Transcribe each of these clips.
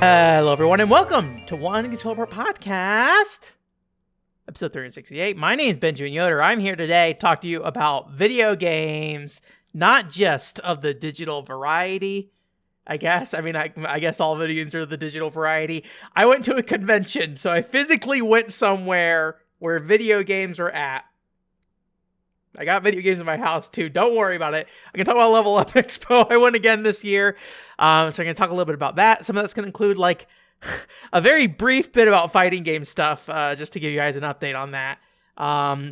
Hello, everyone, and welcome to One Controller Podcast, episode 368. My name is Benjamin Yoder. I'm here today to talk to you about video games, not just of the digital variety, I guess. I guess all video games are the digital variety. I went to a convention, so I physically went somewhere where video games were at. I got video games in my house too. Don't worry about it. I can talk about LVL UP EXPO. I went again this year. So I'm going to talk a little bit about that. Some of that's going to include like a very brief bit about fighting game stuff, just to give you guys an update on that.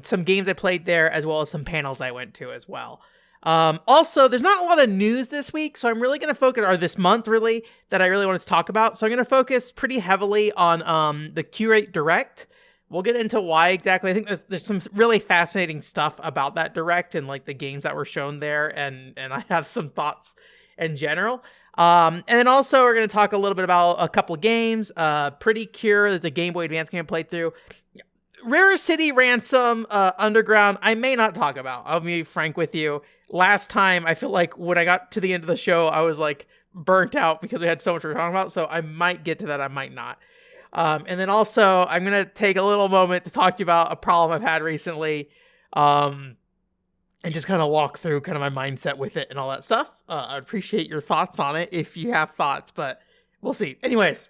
Some games I played there, as well as some panels I went to as well. Also, there's not a lot of news this week, so I'm really going to focus, or this month really, that I really wanted to talk about. So I'm going to focus pretty heavily on the Qureate Direct. We'll get into why exactly. I think there's some really fascinating stuff about that Direct and like the games that were shown there, and I have some thoughts in general. And then also we're going to talk a little bit about a couple of games. Pretty Cure, there's a Game Boy Advance game I played through. Rare City Ransom, Underground, I may not talk about. I'll be frank with you. Last time, I feel like when I got to the end of the show, I was like burnt out because we had so much we were talking about. So I might get to that, I might not. And then also, I'm going to take a little moment to talk to you about a problem I've had recently, and just kind of walk through kind of my mindset with it and all that stuff. I'd appreciate your thoughts on it if you have thoughts, but we'll see. Anyways,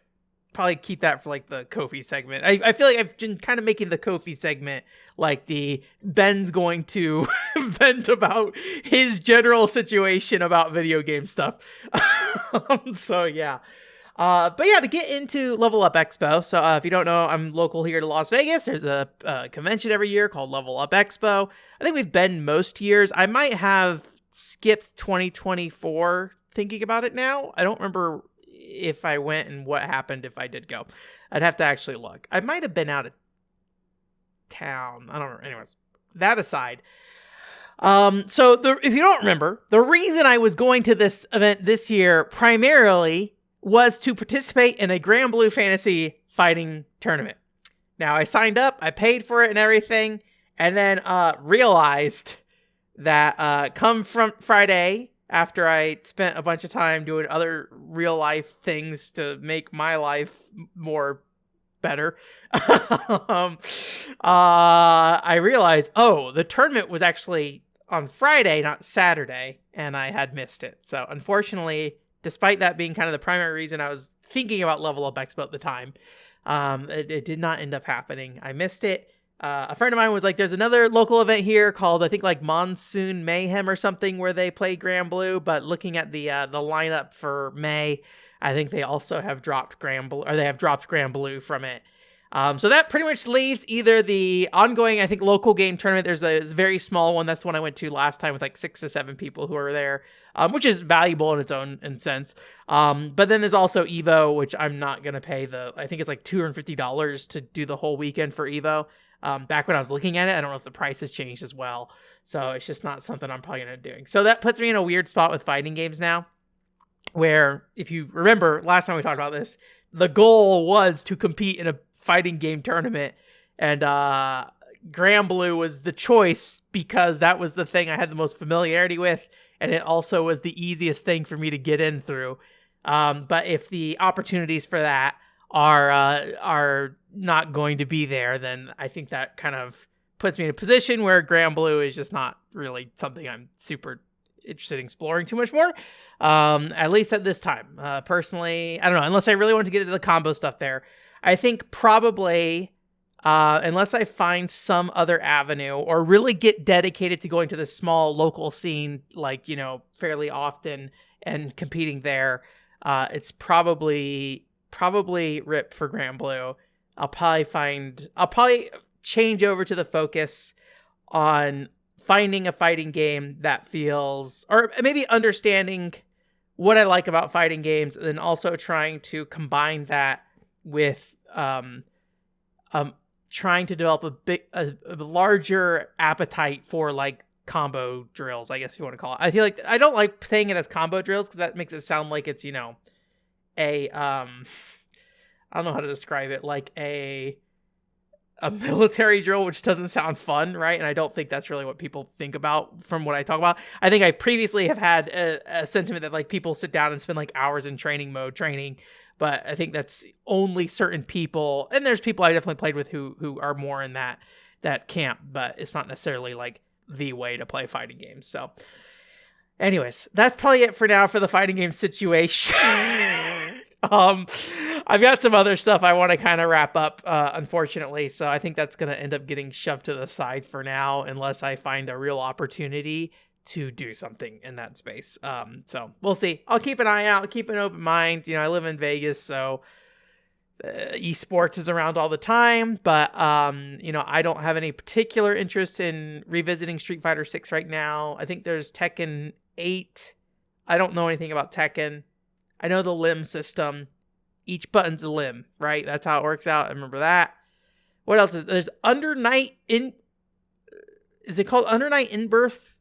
probably keep that for like the Ko-fi segment. I feel like I've been kind of making the Ko-fi segment like the Ben's going to vent about his general situation about video game stuff. So yeah. But yeah, to get into LVL UP EXPO, so if you don't know, I'm local here to Las Vegas. There's a convention every year called LVL UP EXPO. I think we've been most years. I might have skipped 2024 thinking about it now. I don't remember if I went and what happened if I did go. I'd have to actually look. I might have been out of town. I don't remember. Anyways, that aside. So if you don't remember, the reason I was going to this event this year primarily was to participate in a Grand Blue Fantasy fighting tournament. Now, I signed up, I paid for it and everything, and then realized that come from Friday, after I spent a bunch of time doing other real-life things to make my life more better, I realized, the tournament was actually on Friday, not Saturday, and I had missed it. So, unfortunately, despite that being kind of the primary reason I was thinking about LVL UP EXPO at the time, it did not end up happening. I missed it. A friend of mine was like, there's another local event here called, I think, like Monsoon Mayhem or something, where they play Grand Blue, but looking at the lineup for May, I think they also have dropped Grand Blue, or they have dropped Grand Blue from it. So that pretty much leaves either the ongoing, I think, local game tournament. There's a very small one. That's the one I went to last time with like 6 to 7 people who were there, which is valuable in its own sense. But then there's also Evo, which I'm not going to pay I think it's like $250 to do the whole weekend for Evo. Back when I was looking at it, I don't know if the price has changed as well. So it's just not something I'm probably going to do. So that puts me in a weird spot with fighting games now, where if you remember last time we talked about this, the goal was to compete in a fighting game tournament, and Grand Blue was the choice because that was the thing I had the most familiarity with, and it also was the easiest thing for me to get in through. But if the opportunities for that are not going to be there, then I think that kind of puts me in a position where Grand Blue is just not really something I'm super interested in exploring too much more, at least at this time. Personally, I don't know, unless I really want to get into the combo stuff there. I think probably, unless I find some other avenue or really get dedicated to going to the small local scene, like, fairly often and competing there, it's probably RIP for Grand Blue. I'll probably change over to the focus on finding a fighting game that feels, or maybe understanding what I like about fighting games, and then also trying to combine that with trying to develop a larger appetite for like combo drills, I guess if you want to call it. I feel like I don't like saying it as combo drills because that makes it sound like it's, I don't know how to describe it, like a military drill, which doesn't sound fun, right? And I don't think that's really what people think about from what I talk about. I think I previously have had a sentiment that like people sit down and spend like hours in training mode training, but I think that's only certain people, and there's people I definitely played with who are more in that camp, but it's not necessarily like the way to play fighting games. So anyways, that's probably it for now for the fighting game situation. I've got some other stuff I want to kind of wrap up, unfortunately, so I think that's going to end up getting shoved to the side for now, unless I find a real opportunity to do something in that space. So we'll see. I'll keep an eye out, keep an open mind. I live in Vegas, so esports is around all the time, but I don't have any particular interest in revisiting Street Fighter 6 right now. I think there's Tekken 8. I don't know anything about Tekken. I know the limb system. Each button's a limb, right? That's how it works out. I remember that. What else? There's Under Night in... Is it called Under Night in Birth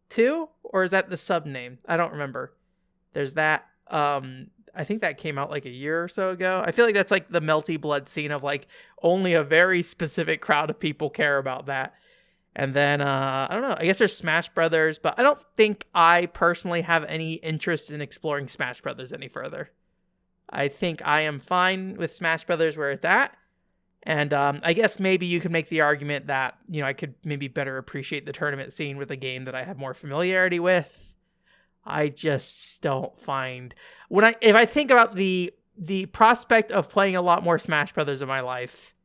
2? Or is that the sub name? I don't remember. There's that. I think that came out like a year or so ago. I feel like that's like the melty blood scene of like only a very specific crowd of people care about that. And then, I don't know, I guess there's Smash Brothers, but I don't think I personally have any interest in exploring Smash Brothers any further. I think I am fine with Smash Brothers where it's at. And I guess maybe you could make the argument that, I could maybe better appreciate the tournament scene with a game that I have more familiarity with. I just don't find... If I think about the prospect of playing a lot more Smash Brothers in my life,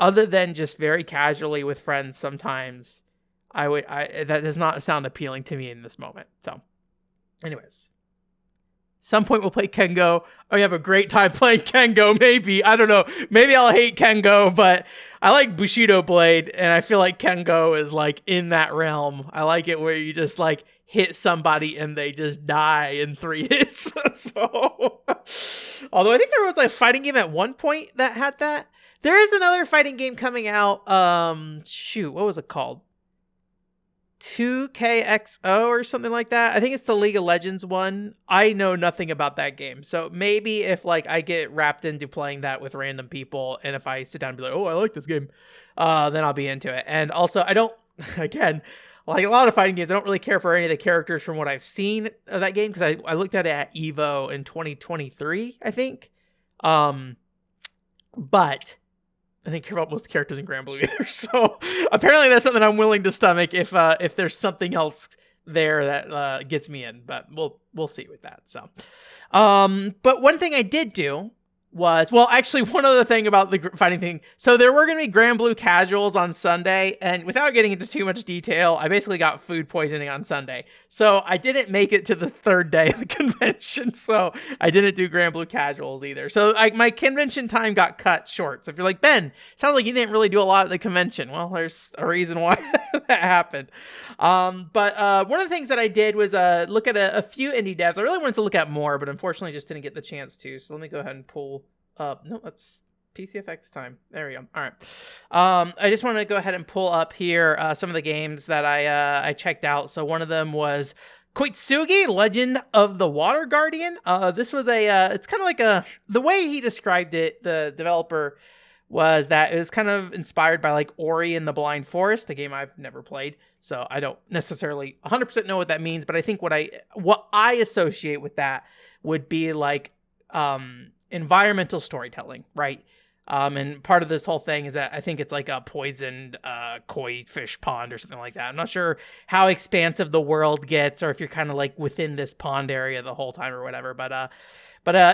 other than just very casually with friends sometimes, that does not sound appealing to me in this moment. So, anyways. Some point we'll play Kengo. We have a great time playing Kengo, maybe. I don't know. Maybe I'll hate Kengo, but I like Bushido Blade, and I feel like Kengo is like in that realm. I like it where you just like hit somebody and they just die in 3 hits. So, although I think there was a fighting game at one point that had that. There is another fighting game coming out. What was it called? 2KXO or something like that. I think it's the League of Legends one. I know nothing about that game. So maybe if I get wrapped into playing that with random people, and if I sit down and be like, oh, I like this game, then I'll be into it. And also, I don't, again, like a lot of fighting games, I don't really care for any of the characters from what I've seen of that game, because I looked at it at EVO in 2023, I think. But I didn't care about most characters in Grand Blue either. So apparently that's something I'm willing to stomach if there's something else there that gets me in. But we'll see with that. So, but one thing I did do was, well, actually, one other thing about the fighting thing. So there were going to be Grand Blue casuals on Sunday, and without getting into too much detail, I basically got food poisoning on Sunday. So I didn't make it to the third day of the convention, so I didn't do Grand Blue casuals either. So my convention time got cut short. So if you're like, Ben, sounds like you didn't really do a lot at the convention. Well, there's a reason why that happened. But one of the things that I did was look at a few indie devs. I really wanted to look at more, but unfortunately just didn't get the chance to. So let me go ahead and pull up. No, that's PCFX time. There we go. All right. I just want to go ahead and pull up here some of the games that I checked out. So one of them was Koitsugi, Legend of the Water Guardian. This was it's kind of like the way he described it, the developer, was that it was kind of inspired by like Ori and the Blind Forest, a game I've never played. So I don't necessarily 100% know what that means, but I think what I associate with that would be like environmental storytelling, right? And part of this whole thing is that I think it's like a poisoned koi fish pond or something like that. I'm not sure how expansive the world gets, or if you're kind of like within this pond area the whole time or whatever. But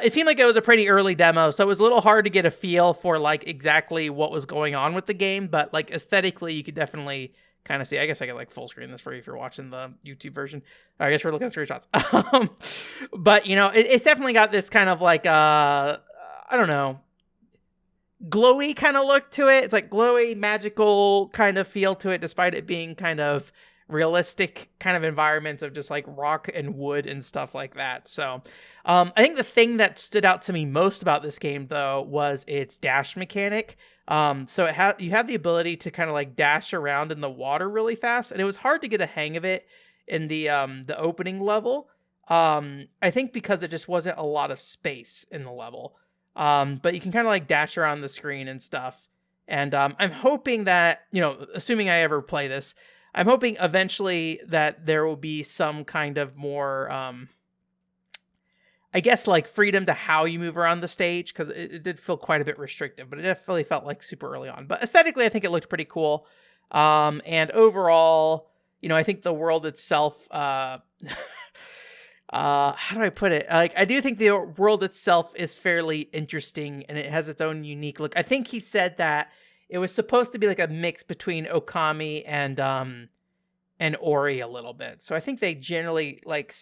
it seemed like it was a pretty early demo, so it was a little hard to get a feel for like exactly what was going on with the game. But like aesthetically, you could definitely kind of see. I guess I could like full screen this for you if you're watching the YouTube version. I guess we're looking at screenshots. But it's definitely got this kind of like I don't know, glowy kind of look to it. It's like glowy, magical kind of feel to it, despite it being kind of realistic kind of environments of just like rock and wood and stuff like that. So I think the thing that stood out to me most about this game though was its dash mechanic. So you have the ability to kind of like dash around in the water really fast, and it was hard to get a hang of it in the opening level. I think because it just wasn't a lot of space in the level. But you can kind of like dash around the screen and stuff. And I'm hoping that, assuming I ever play this, I'm hoping eventually that there will be some kind of more, I guess like freedom to how you move around the stage, because it did feel quite a bit restrictive, but it definitely felt like super early on. But aesthetically, I think it looked pretty cool. And overall, I think the world itself, how do I put it? Like, I do think the world itself is fairly interesting and it has its own unique look. I think he said that it was supposed to be like a mix between Okami and Ori a little bit. So I think they generally like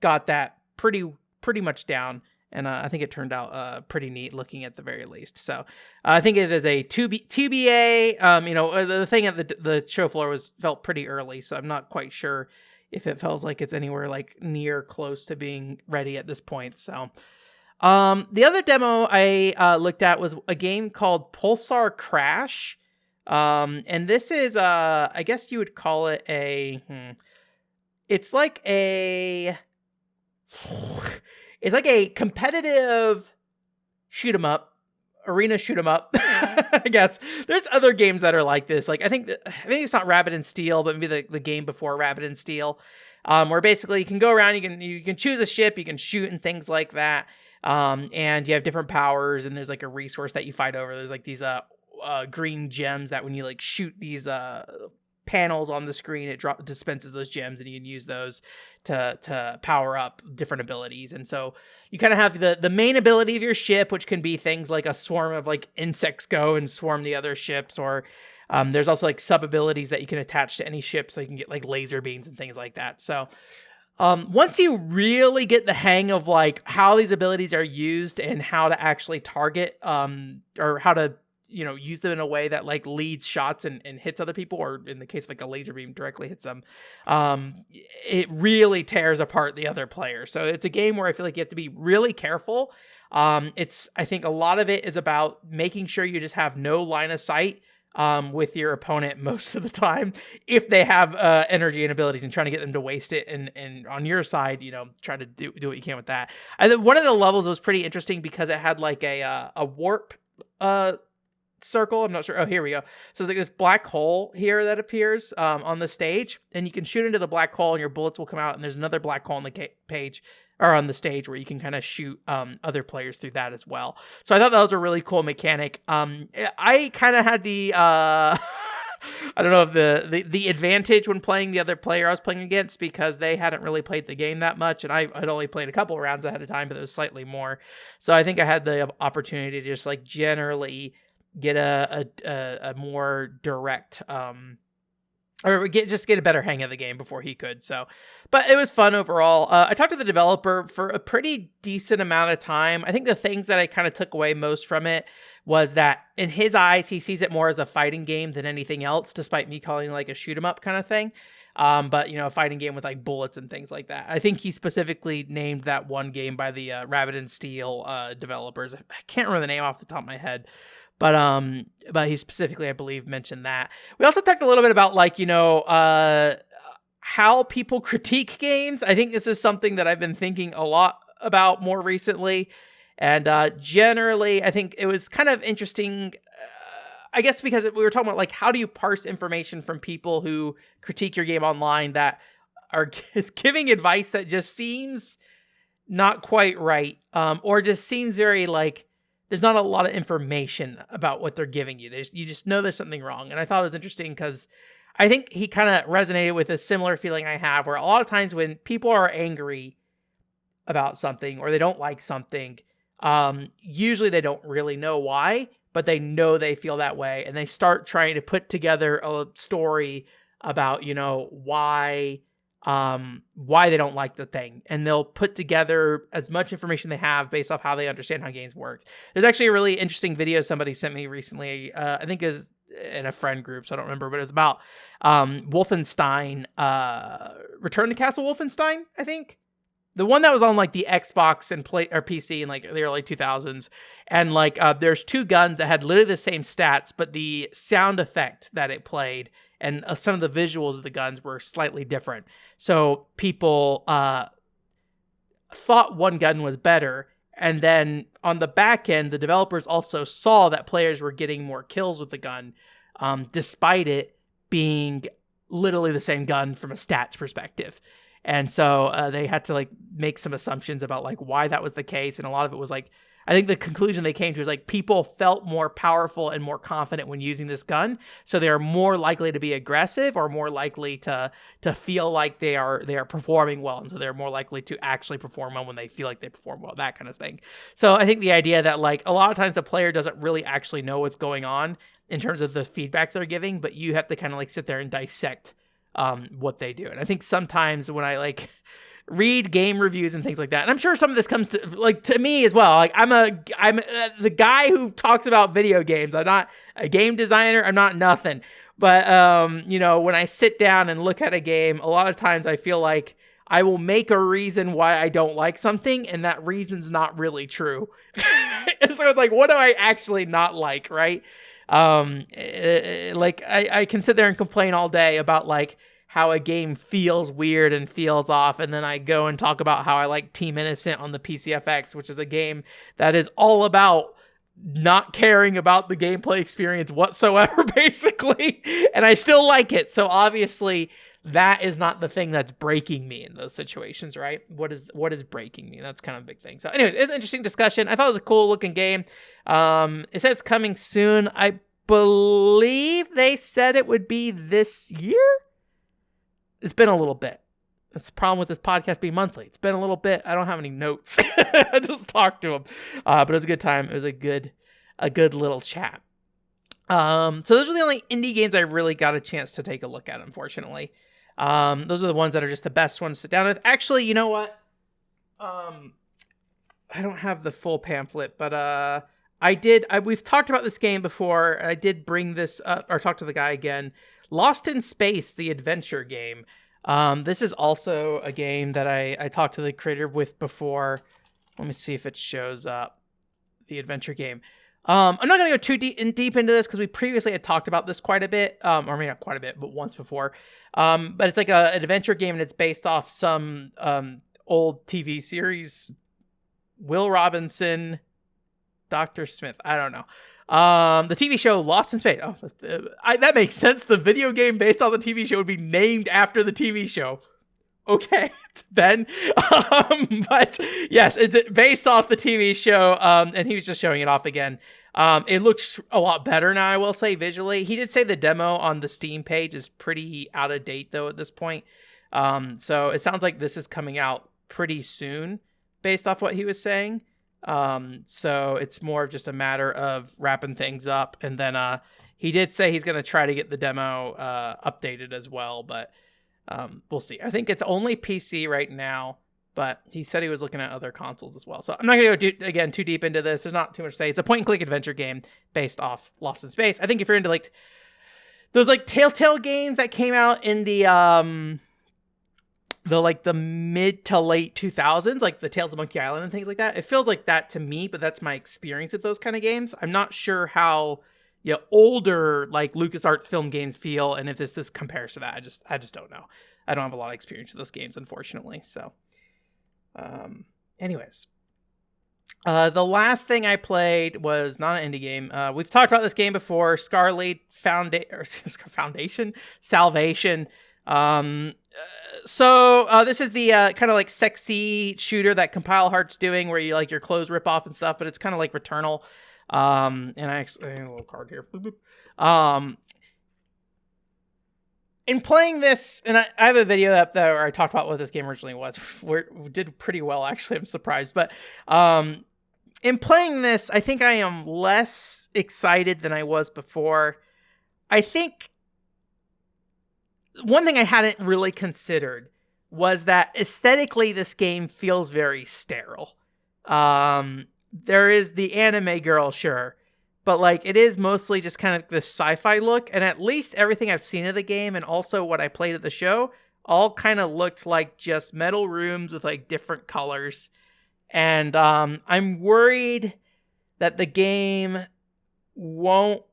got that pretty much down. And I think it turned out pretty neat looking at the very least. So I think it is a TBA. The thing at the show floor felt pretty early, so I'm not quite sure if it feels like it's anywhere like near close to being ready at this point. So the other demo I looked at was a game called Pulsar Crash. And this is I guess you would call it it's like a competitive shoot 'em up, arena shoot 'em up. I guess there's other games that are like this. Like I think it's not Rabbit and Steel, but maybe the game before Rabbit and Steel, where basically you can go around, you can choose a ship, you can shoot and things like that. And you have different powers, and there's like a resource that you fight over. There's like these green gems that when you like shoot these panels on the screen, it dispenses those gems, and you can use those to power up different abilities. And so you kind of have the main ability of your ship, which can be things like a swarm of like insects go and swarm the other ships, or there's also like sub abilities that you can attach to any ship, so you can get like laser beams and things like that. So once you really get the hang of like how these abilities are used and how to actually target or how to use them in a way that like leads shots and hits other people, or in the case of like a laser beam directly hits them, it really tears apart the other player. So it's a game where I feel like you have to be really careful. I think a lot of it is about making sure you just have no line of sight with your opponent most of the time, if they have energy and abilities, and trying to get them to waste it. And on your side, try to do what you can with that. I think one of the levels was pretty interesting because it had like a warp circle. I'm not sure. Oh, here we go. So it's like this black hole here that appears on the stage, and you can shoot into the black hole and your bullets will come out, and there's another black hole on the page or on the stage where you can kind of shoot other players through that as well. So I thought that was a really cool mechanic. I kind of had the I don't know if the advantage when playing the other player I was playing against, because they hadn't really played the game that much, and I had only played a couple of rounds ahead of time, but it was slightly more. So I think I had the opportunity to just like generally get a more direct or get a better hang of the game before he could. So, but it was fun overall. I talked to the developer for a pretty decent amount of time. I think the things that I kind of took away most from it was that in his eyes, he sees it more as a fighting game than anything else, despite me calling it like a shoot 'em up kind of thing. But a fighting game with like bullets and things like that. I think he specifically named that one game by the Rabbit and Steel developers. I can't remember the name off the top of my head. But he specifically, I believe, mentioned that. We also talked a little bit about like, how people critique games. I think this is something that I've been thinking a lot about more recently. And generally, I think it was kind of interesting, I guess, because we were talking about like, how do you parse information from people who critique your game online that are giving advice that just seems not quite right, or just seems very like, there's not a lot of information about what they're giving you. You just know there's something wrong. And I thought it was interesting because I think he kind of resonated with a similar feeling I have, where a lot of times when people are angry about something or they don't like something, usually they don't really know why, but they know they feel that way. And they start trying to put together a story about, why they don't like the thing, and they'll put together as much information they have based off how they understand how games work. There's actually a really interesting video somebody sent me recently, I think is in a friend group, so I don't remember, but it was about Wolfenstein, Return to Castle Wolfenstein, I think. The one that was on like the Xbox and PC in like the early 2000s. And like there's two guns that had literally the same stats, but the sound effect that it played and some of the visuals of the guns were slightly different. So people thought one gun was better. And then on the back end, the developers also saw that players were getting more kills with the gun, despite it being literally the same gun from a stats perspective. And so they had to like make some assumptions about like why that was the case. And a lot of it was like, I think the conclusion they came to is like people felt more powerful and more confident when using this gun. So they're more likely to be aggressive or more likely to feel like they are performing well. And so they're more likely to actually perform well when they feel like they perform well, that kind of thing. So I think the idea that like a lot of times the player doesn't really actually know what's going on in terms of the feedback they're giving, but you have to kind of like sit there and dissect what they do. And I think sometimes when I like read game reviews and things like that, and I'm sure some of this comes to me as well. Like I'm the guy who talks about video games. I'm not a game designer. I'm not nothing. But when I sit down and look at a game, a lot of times I feel like I will make a reason why I don't like something, and that reason's not really true. And so it's like, what do I actually not like, right? Like I can sit there and complain all day about like how a game feels weird and feels off, and then I go and talk about how I like Team Innocent on the PCFX, which is a game that is all about not caring about the gameplay experience whatsoever, basically, and I still like it. So obviously that is not the thing that's breaking me in those situations, right? What is breaking me? That's kind of a big thing. So anyways, it's an interesting discussion. I thought it was a cool looking game. It says coming soon. I believe they said it would be this year. It's been a little bit. That's the problem with this podcast being monthly. It's been a little bit. I don't have any notes. I just talked to him. But it was a good time. It was a good little chat. So those are the only indie games I really got a chance to take a look at, unfortunately. Those are the ones that are just the best ones to sit down with. Actually, you know what? I don't have the full pamphlet, but we've talked about this game before, and I did bring this up, or talk to the guy again. Lost in Space, the adventure game. This is also a game that I talked to the creator with before. Let me see if it shows up. The adventure game. I'm not going to go too deep into this because we previously had talked about this quite a bit. Or maybe not quite a bit, but once before. But it's like an adventure game, and it's based off some old TV series. Will Robinson, Dr. Smith. I don't know. The TV show Lost in Space. Oh, that makes sense. The video game based on the TV show would be named after the TV show. Okay, Ben. But yes, it's based off the TV show. And he was just showing it off again. It looks a lot better now, I will say, visually. He did say the demo on the Steam page is pretty out of date, though, at this point. So it sounds like this is coming out pretty soon, based off what he was saying. So it's more of just a matter of wrapping things up. And then he did say he's going to try to get the demo updated as well, but we'll see. I think it's only PC right now, but he said he was looking at other consoles as well. So I'm not going to go too deep into this. There's not too much to say. It's a point and click adventure game based off Lost in Space. I think if you're into like those like Telltale games that came out in the mid to late 2000s, like the Tales of Monkey Island and things like that. It feels like that to me, but that's my experience with those kind of games. I'm not sure how older like LucasArts film games feel, and if this compares to that. I just don't know. I don't have a lot of experience with those games, unfortunately. So, anyways, the last thing I played was not an indie game. We've talked about this game before. Scarlet Foundation, Salvation. So this is the kind of like sexy shooter that Compile Heart's doing, where you like your clothes rip off and stuff, but it's kind of like Returnal. And I have a little card here. In playing this, and I have a video up there where I talked about what this game originally was. We did pretty well, actually. I'm surprised, but in playing this, I think I am less excited than I was before. I think one thing I hadn't really considered was that aesthetically this game feels very sterile. There is the anime girl, sure, but like it is mostly just kind of this sci-fi look, and at least everything I've seen of the game and also what I played at the show all kind of looked like just metal rooms with like different colors. And I'm worried that the game won't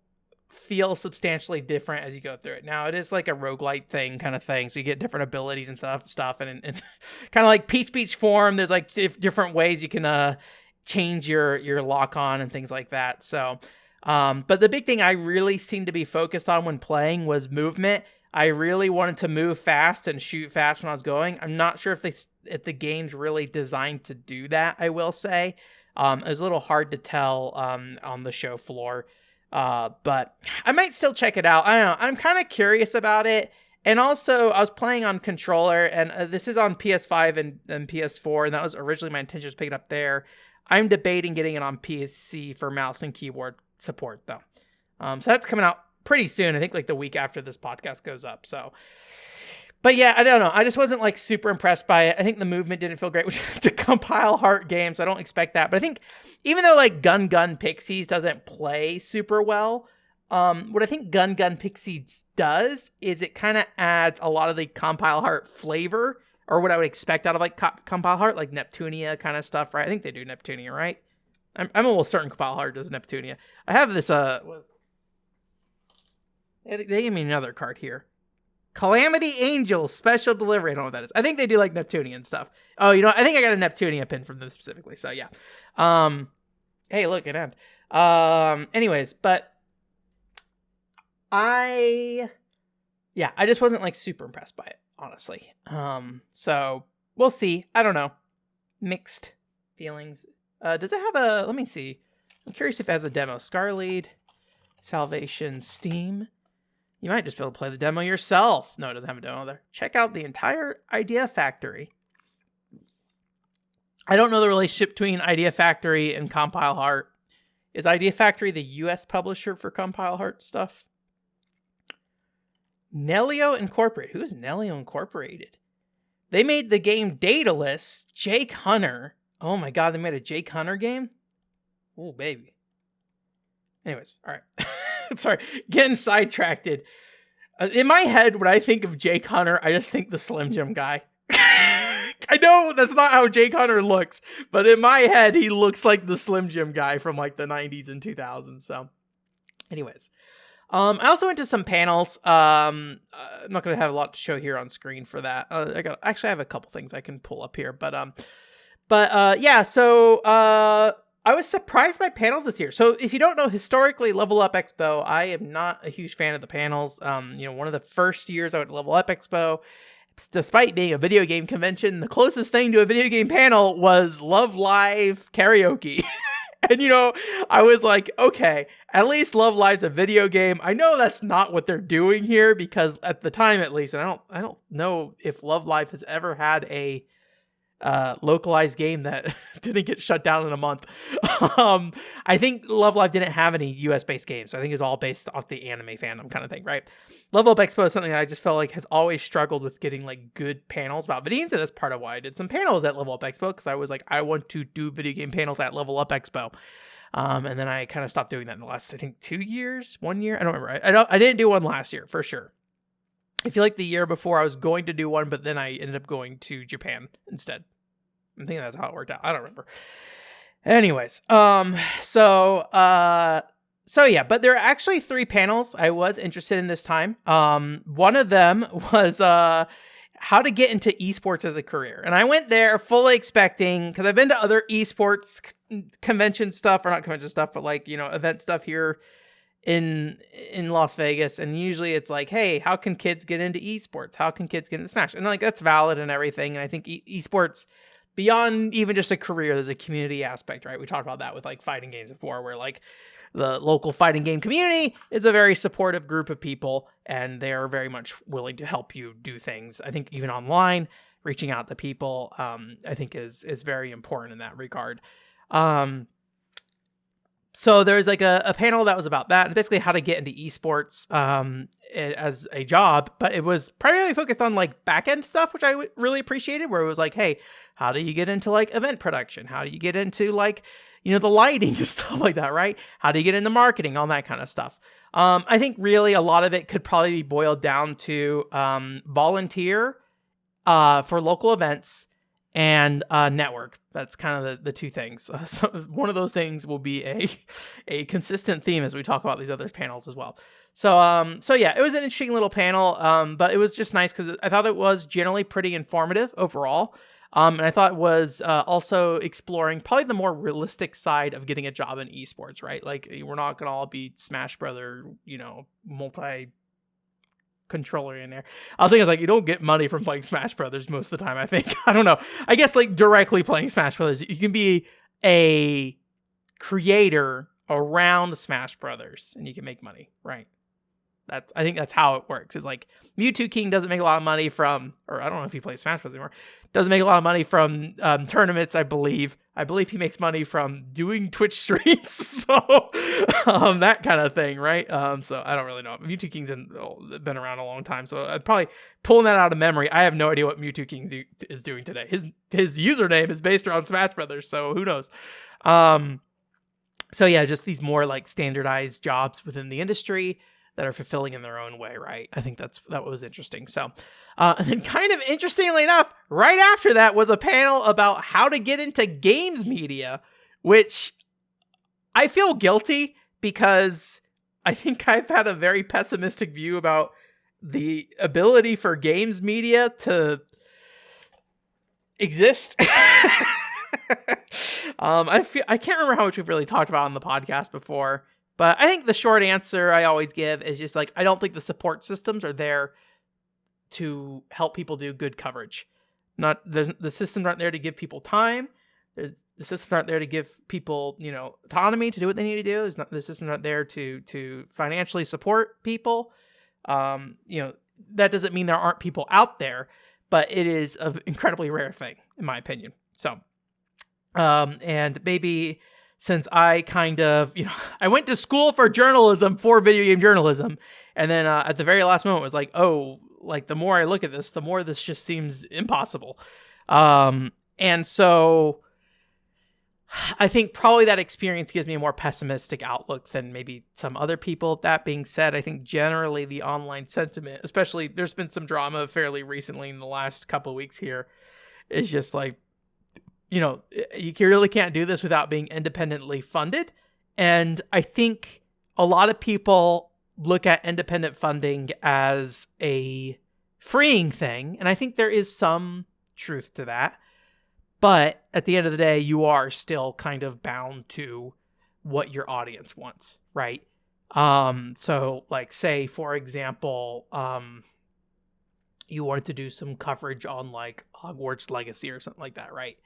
feel substantially different as you go through it. Now, it is like a roguelite thing kind of thing, so you get different abilities and stuff, and kind of like Peach Beach form, there's like different ways you can change your lock on and things like that. So, but the big thing I really seemed to be focused on when playing was movement. I really wanted to move fast and shoot fast when I was going. I'm not sure if the game's really designed to do that, I will say. It was a little hard to tell on the show floor. But I might still check it out. I don't know. I'm kind of curious about it. And also, I was playing on controller, and this is on PS5 and PS4, and that was originally my intention to pick it up there. I'm debating getting it on PC for mouse and keyboard support, though. So that's coming out pretty soon. I think like the week after this podcast goes up. So, but yeah, I don't know. I just wasn't like super impressed by it. I think the movement didn't feel great, which it's a compile heart game, so I don't expect that. But I think even though like Gun Gun Pixies doesn't play super well, what I think Gun Gun Pixies does is it kind of adds a lot of the compile heart flavor, or what I would expect out of like compile heart, like Neptunia kind of stuff, right? I think they do Neptunia, right? I'm almost certain compile heart does Neptunia. I have this, they gave me another card here. Calamity Angels Special Delivery. I don't know what that is. I think they do like Neptunia and stuff. Oh, you know, I think I got a Neptunia pin from them specifically. So yeah. Hey, look, it end. Anyways, but I just wasn't like super impressed by it, honestly. So we'll see. I don't know. Mixed feelings. Does it have a, let me see. I'm curious if it has a demo. Scarlead, Salvation, Steam. You might just be able to play the demo yourself. No, it doesn't have a demo there. Check out the entire Idea Factory. I don't know the relationship between Idea Factory and Compile Heart. Is Idea Factory the US publisher for Compile Heart stuff? Nelio Incorporated. Who is Nelio Incorporated? They made the game Daedalus, Jake Hunter. Oh my god, they made a Jake Hunter game? Oh, baby. Anyways, all right. Sorry, getting sidetracked. In my head, when I think of Jake Hunter, I just think the Slim Jim guy. I know that's not how Jake Hunter looks, but in my head, he looks like the Slim Jim guy from like the 90s and 2000s. So, anyways. I also went to some panels. I'm not going to have a lot to show here on screen for that. I have a couple things I can pull up here, but yeah, so I was surprised by panels this year. So if you don't know, historically, Level Up Expo, I am not a huge fan of the panels. One of the first years I went to Level Up Expo, despite being a video game convention, the closest thing to a video game panel was Love Live karaoke. And, I was like, okay, at least Love Live's a video game. I know that's not what they're doing here, because at the time, at least, and I don't know if Love Live has ever had a localized game that didn't get shut down in a month. I think Love Live didn't have any US-based games, so I think it's all based off the anime fandom kind of thing, right? Level Up Expo is something that I just felt like has always struggled with getting like good panels about video games, and that's part of why I did some panels at Level Up Expo, because I was like, I want to do video game panels at Level Up Expo. And then I kind of stopped doing that in the last, I think, 2 years, 1 year. I don't remember. I didn't do one last year for sure. I feel like the year before I was going to do one, but then I ended up going to Japan instead. I think that's how it worked out. I don't remember. Anyways, so yeah, but there are actually 3 panels I was interested in this time. One of them was how to get into esports as a career. And I went there fully expecting, because I've been to other esports convention stuff, or not convention stuff, but like, event stuff here in Las Vegas, and usually it's like, hey, how can kids get into esports? How can kids get into Smash? And like, that's valid and everything. And I think esports, beyond even just a career, there's a community aspect, right? We talked about that with like fighting games before, where like the local fighting game community is a very supportive group of people, and they are very much willing to help you do things. I think even online, reaching out to people, I think is very important in that regard. So there's like a panel that was about that, basically how to get into esports as a job, but it was primarily focused on like back-end stuff, which I really appreciated, where it was like, hey, how do you get into like event production? How do you get into like, the lighting and stuff like that, right? How do you get into marketing, all that kind of stuff? I think really a lot of it could probably be boiled down to volunteer for local events and network. That's kind of the 2 things. So one of those things will be a consistent theme as we talk about these other panels as well. So yeah, it was an interesting little panel, but it was just nice because I thought it was generally pretty informative overall. And I thought it was also exploring probably the more realistic side of getting a job in esports, right? Like, we're not going to all be Smash Brother, multi controller in there. I was thinking, like, you don't get money from playing Smash Brothers most of the time, I think. I don't know. I guess, like, directly playing Smash Brothers, you can be a creator around Smash Brothers and you can make money, right? I think that's how it works. It's like Mewtwo King doesn't make a lot of money from, or I don't know if he plays Smash Bros. Anymore, doesn't make a lot of money from tournaments, I believe. I believe he makes money from doing Twitch streams, so that kind of thing, right? So I don't really know. Mewtwo King's been around a long time, so I'd probably pulling that out of memory. I have no idea what Mewtwo King is doing today. His username is based around Smash Brothers, so who knows? So yeah, just these more like standardized jobs within the industry that are fulfilling in their own way, right? I think that was interesting. So, and then kind of interestingly enough, right after that was a panel about how to get into games media, which I feel guilty because I think I've had a very pessimistic view about the ability for games media to exist. I can't remember how much we've really talked about on the podcast before. But I think the short answer I always give is just like, I don't think the support systems are there to help people do good coverage. The systems aren't there to give people time. The systems aren't there to give people, autonomy to do what they need to do. The systems aren't there to financially support people. That doesn't mean there aren't people out there, but it is an incredibly rare thing, in my opinion. So, and maybe since I kind of, I went to school for journalism, for video game journalism, and then at the very last moment was like, oh, like the more I look at this, the more this just seems impossible. And so I think probably that experience gives me a more pessimistic outlook than maybe some other people. That being said, I think generally the online sentiment, especially there's been some drama fairly recently in the last couple of weeks here, is just like, you really can't do this without being independently funded. And I think a lot of people look at independent funding as a freeing thing. And I think there is some truth to that. But at the end of the day, you are still kind of bound to what your audience wants, right? So like say, for example, you wanted to do some coverage on like Hogwarts Legacy or something like that, right?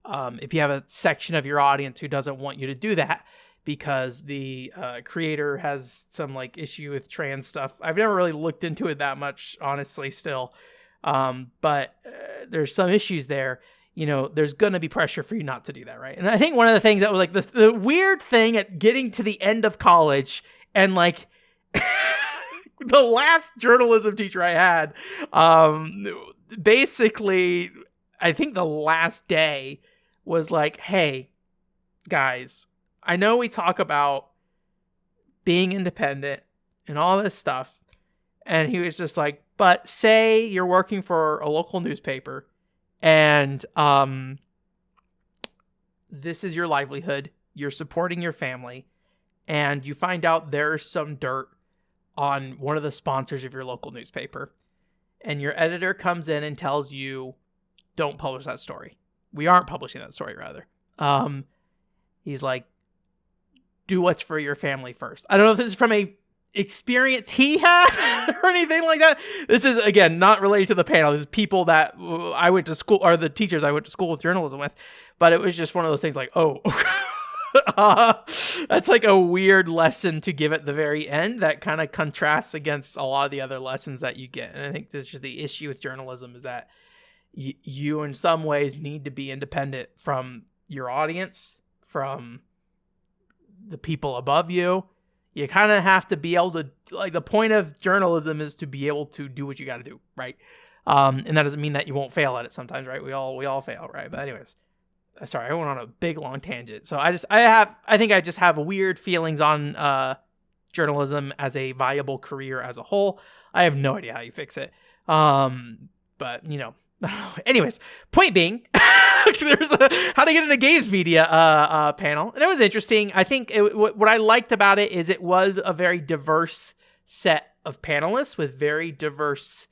If you have a section of your audience who doesn't want you to do that because the creator has some like issue with trans stuff. I've never really looked into it that much, honestly, still. But there's some issues there. There's going to be pressure for you not to do that, right? And I think one of the things that was like the weird thing at getting to the end of college and like the last journalism teacher I had, basically, I think the last day was like, hey, guys, I know we talk about being independent and all this stuff. And he was just like, but say you're working for a local newspaper and this is your livelihood. You're supporting your family and you find out there's some dirt on one of the sponsors of your local newspaper. And your editor comes in and tells you, don't publish that story. We aren't publishing that story, rather. He's like, do what's for your family first. I don't know if this is from a experience he had or anything like that. This is, again, not related to the panel. This is people that I went to school, or the teachers I went to school with journalism with. But it was just one of those things like, oh, that's like a weird lesson to give at the very end that kind of contrasts against a lot of the other lessons that you get. And I think this is just the issue with journalism is that you in some ways need to be independent from your audience, from the people above you. You kind of have to be able to, like, the point of journalism is to be able to do what you got to do, right? And that doesn't mean that you won't fail at it sometimes, right? We all fail, right? But anyways, sorry, I went on a big long tangent. So I think I just have weird feelings on journalism as a viable career as a whole. I have no idea how you fix it. But anyways, point being, there's a how to get into games media panel, and it was interesting. I think what I liked about it is it was a very diverse set of panelists with very diverse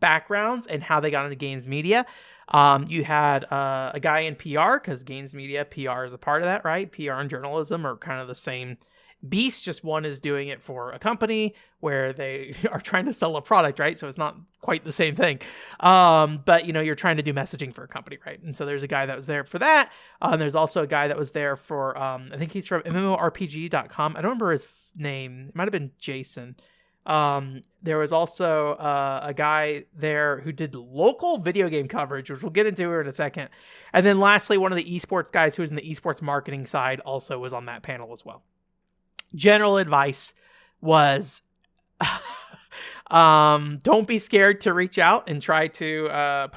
backgrounds and how they got into games media. You had a guy in PR, because games media, PR is a part of that, right? PR and journalism are kind of the same Beast, just one is doing it for a company where they are trying to sell a product, right? So it's not quite the same thing. But, you're trying to do messaging for a company, right? And so there's a guy that was there for that. There's also a guy that was there for, I think he's from MMORPG.com. I don't remember his name. It might have been Jason. There was also a guy there who did local video game coverage, which we'll get into here in a second. And then lastly, one of the esports guys who was in the esports marketing side also was on that panel as well. General advice was, don't be scared to reach out and try to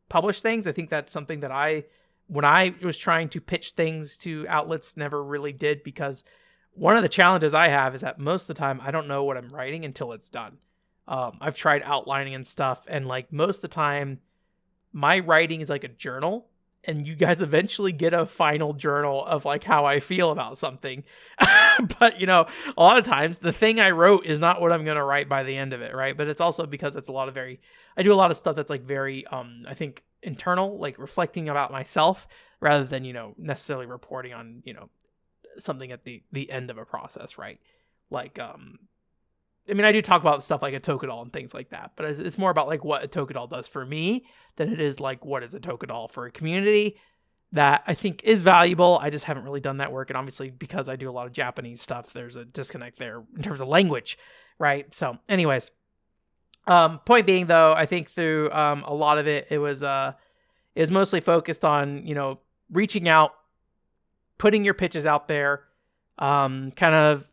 publish things. I think that's something that when I was trying to pitch things to outlets, never really did, because one of the challenges I have is that most of the time I don't know what I'm writing until it's done. I've tried outlining and stuff, and like most of the time my writing is like a journal, and you guys eventually get a final journal of like how I feel about something. But a lot of times the thing I wrote is not what I'm going to write by the end of it. Right. But it's also because it's I do a lot of stuff that's like very, I think internal, like reflecting about myself rather than, necessarily reporting on, something at the end of a process, right? Like, I do talk about stuff like a Tokedal and things like that, but it's more about like what a Tokedal does for me than it is like what is a Tokedal for a community that I think is valuable. I just haven't really done that work, and obviously because I do a lot of Japanese stuff, there's a disconnect there in terms of language, right? So, anyways, point being though, I think through a lot of it, it was mostly focused on reaching out, putting your pitches out there, kind of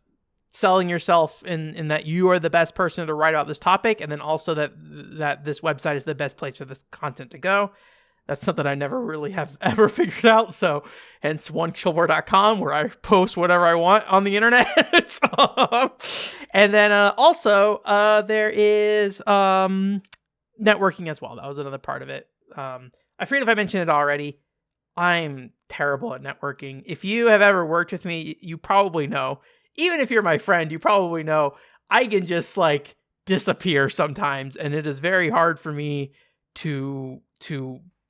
selling yourself in that you are the best person to write about this topic, and then also that this website is the best place for this content to go. That's something I never really have ever figured out. So hence onecontrolboard.com, where I post whatever I want on the internet. And then also there is networking as well. That was another part of it. I forget if I mentioned it already. I'm terrible at networking. If you have ever worked with me, you probably know. Even if you're my friend, you probably know I can just like disappear sometimes, and it is very hard for me to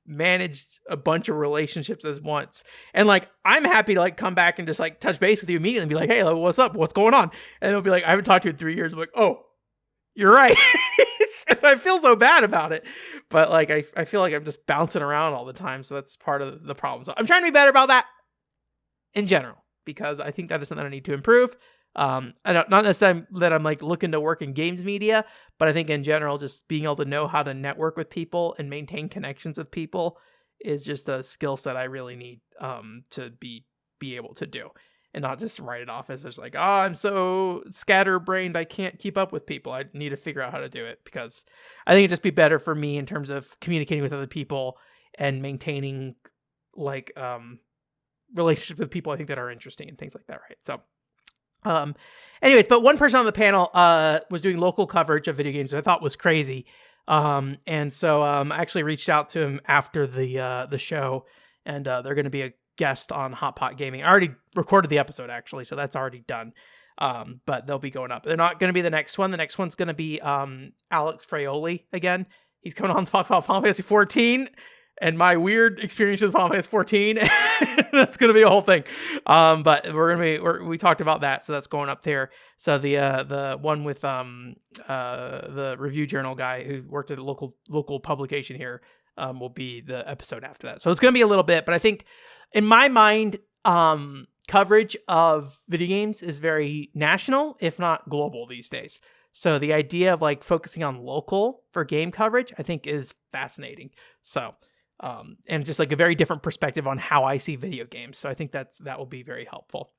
manage a bunch of relationships at once. And like, I'm happy to like come back and just like touch base with you immediately and be like, hey, what's up? What's going on? And it'll be like, I haven't talked to you in 3 years. I'm like, oh, you're right. And I feel so bad about it. But like, I feel like I'm just bouncing around all the time. So that's part of the problem. So I'm trying to be better about that in general, because I think that is something I need to improve. Not necessarily that I'm like looking to work in games media, but I think in general, just being able to know how to network with people and maintain connections with people is just a skill set I really need to be able to do, and not just write it off as just like, oh, I'm so scatterbrained, I can't keep up with people. I need to figure out how to do it, because I think it'd just be better for me in terms of communicating with other people and maintaining like relationships with people I think that are interesting and things like that, right? So anyways, but one person on the panel was doing local coverage of video games, which I thought was crazy. And so I actually reached out to him after the show, and they're going to be a guest on Hot Pot Gaming. I already recorded the episode actually, so that's already done. But they'll be going up. They're not going to be the next one. The next one's going to be Alex Fraioli again. He's coming on to talk about Final Fantasy 14 and my weird experience with Final Fantasy 14. That's going to be a whole thing. But we talked about that, so that's going up there. So the one with the review journal guy who worked at a local publication here will be the episode after that. So it's going to be a little bit, but I think in my mind, coverage of video games is very national, if not global these days. So the idea of like focusing on local for game coverage, I think is fascinating. So, and just like a very different perspective on how I see video games. So I think that will be very helpful.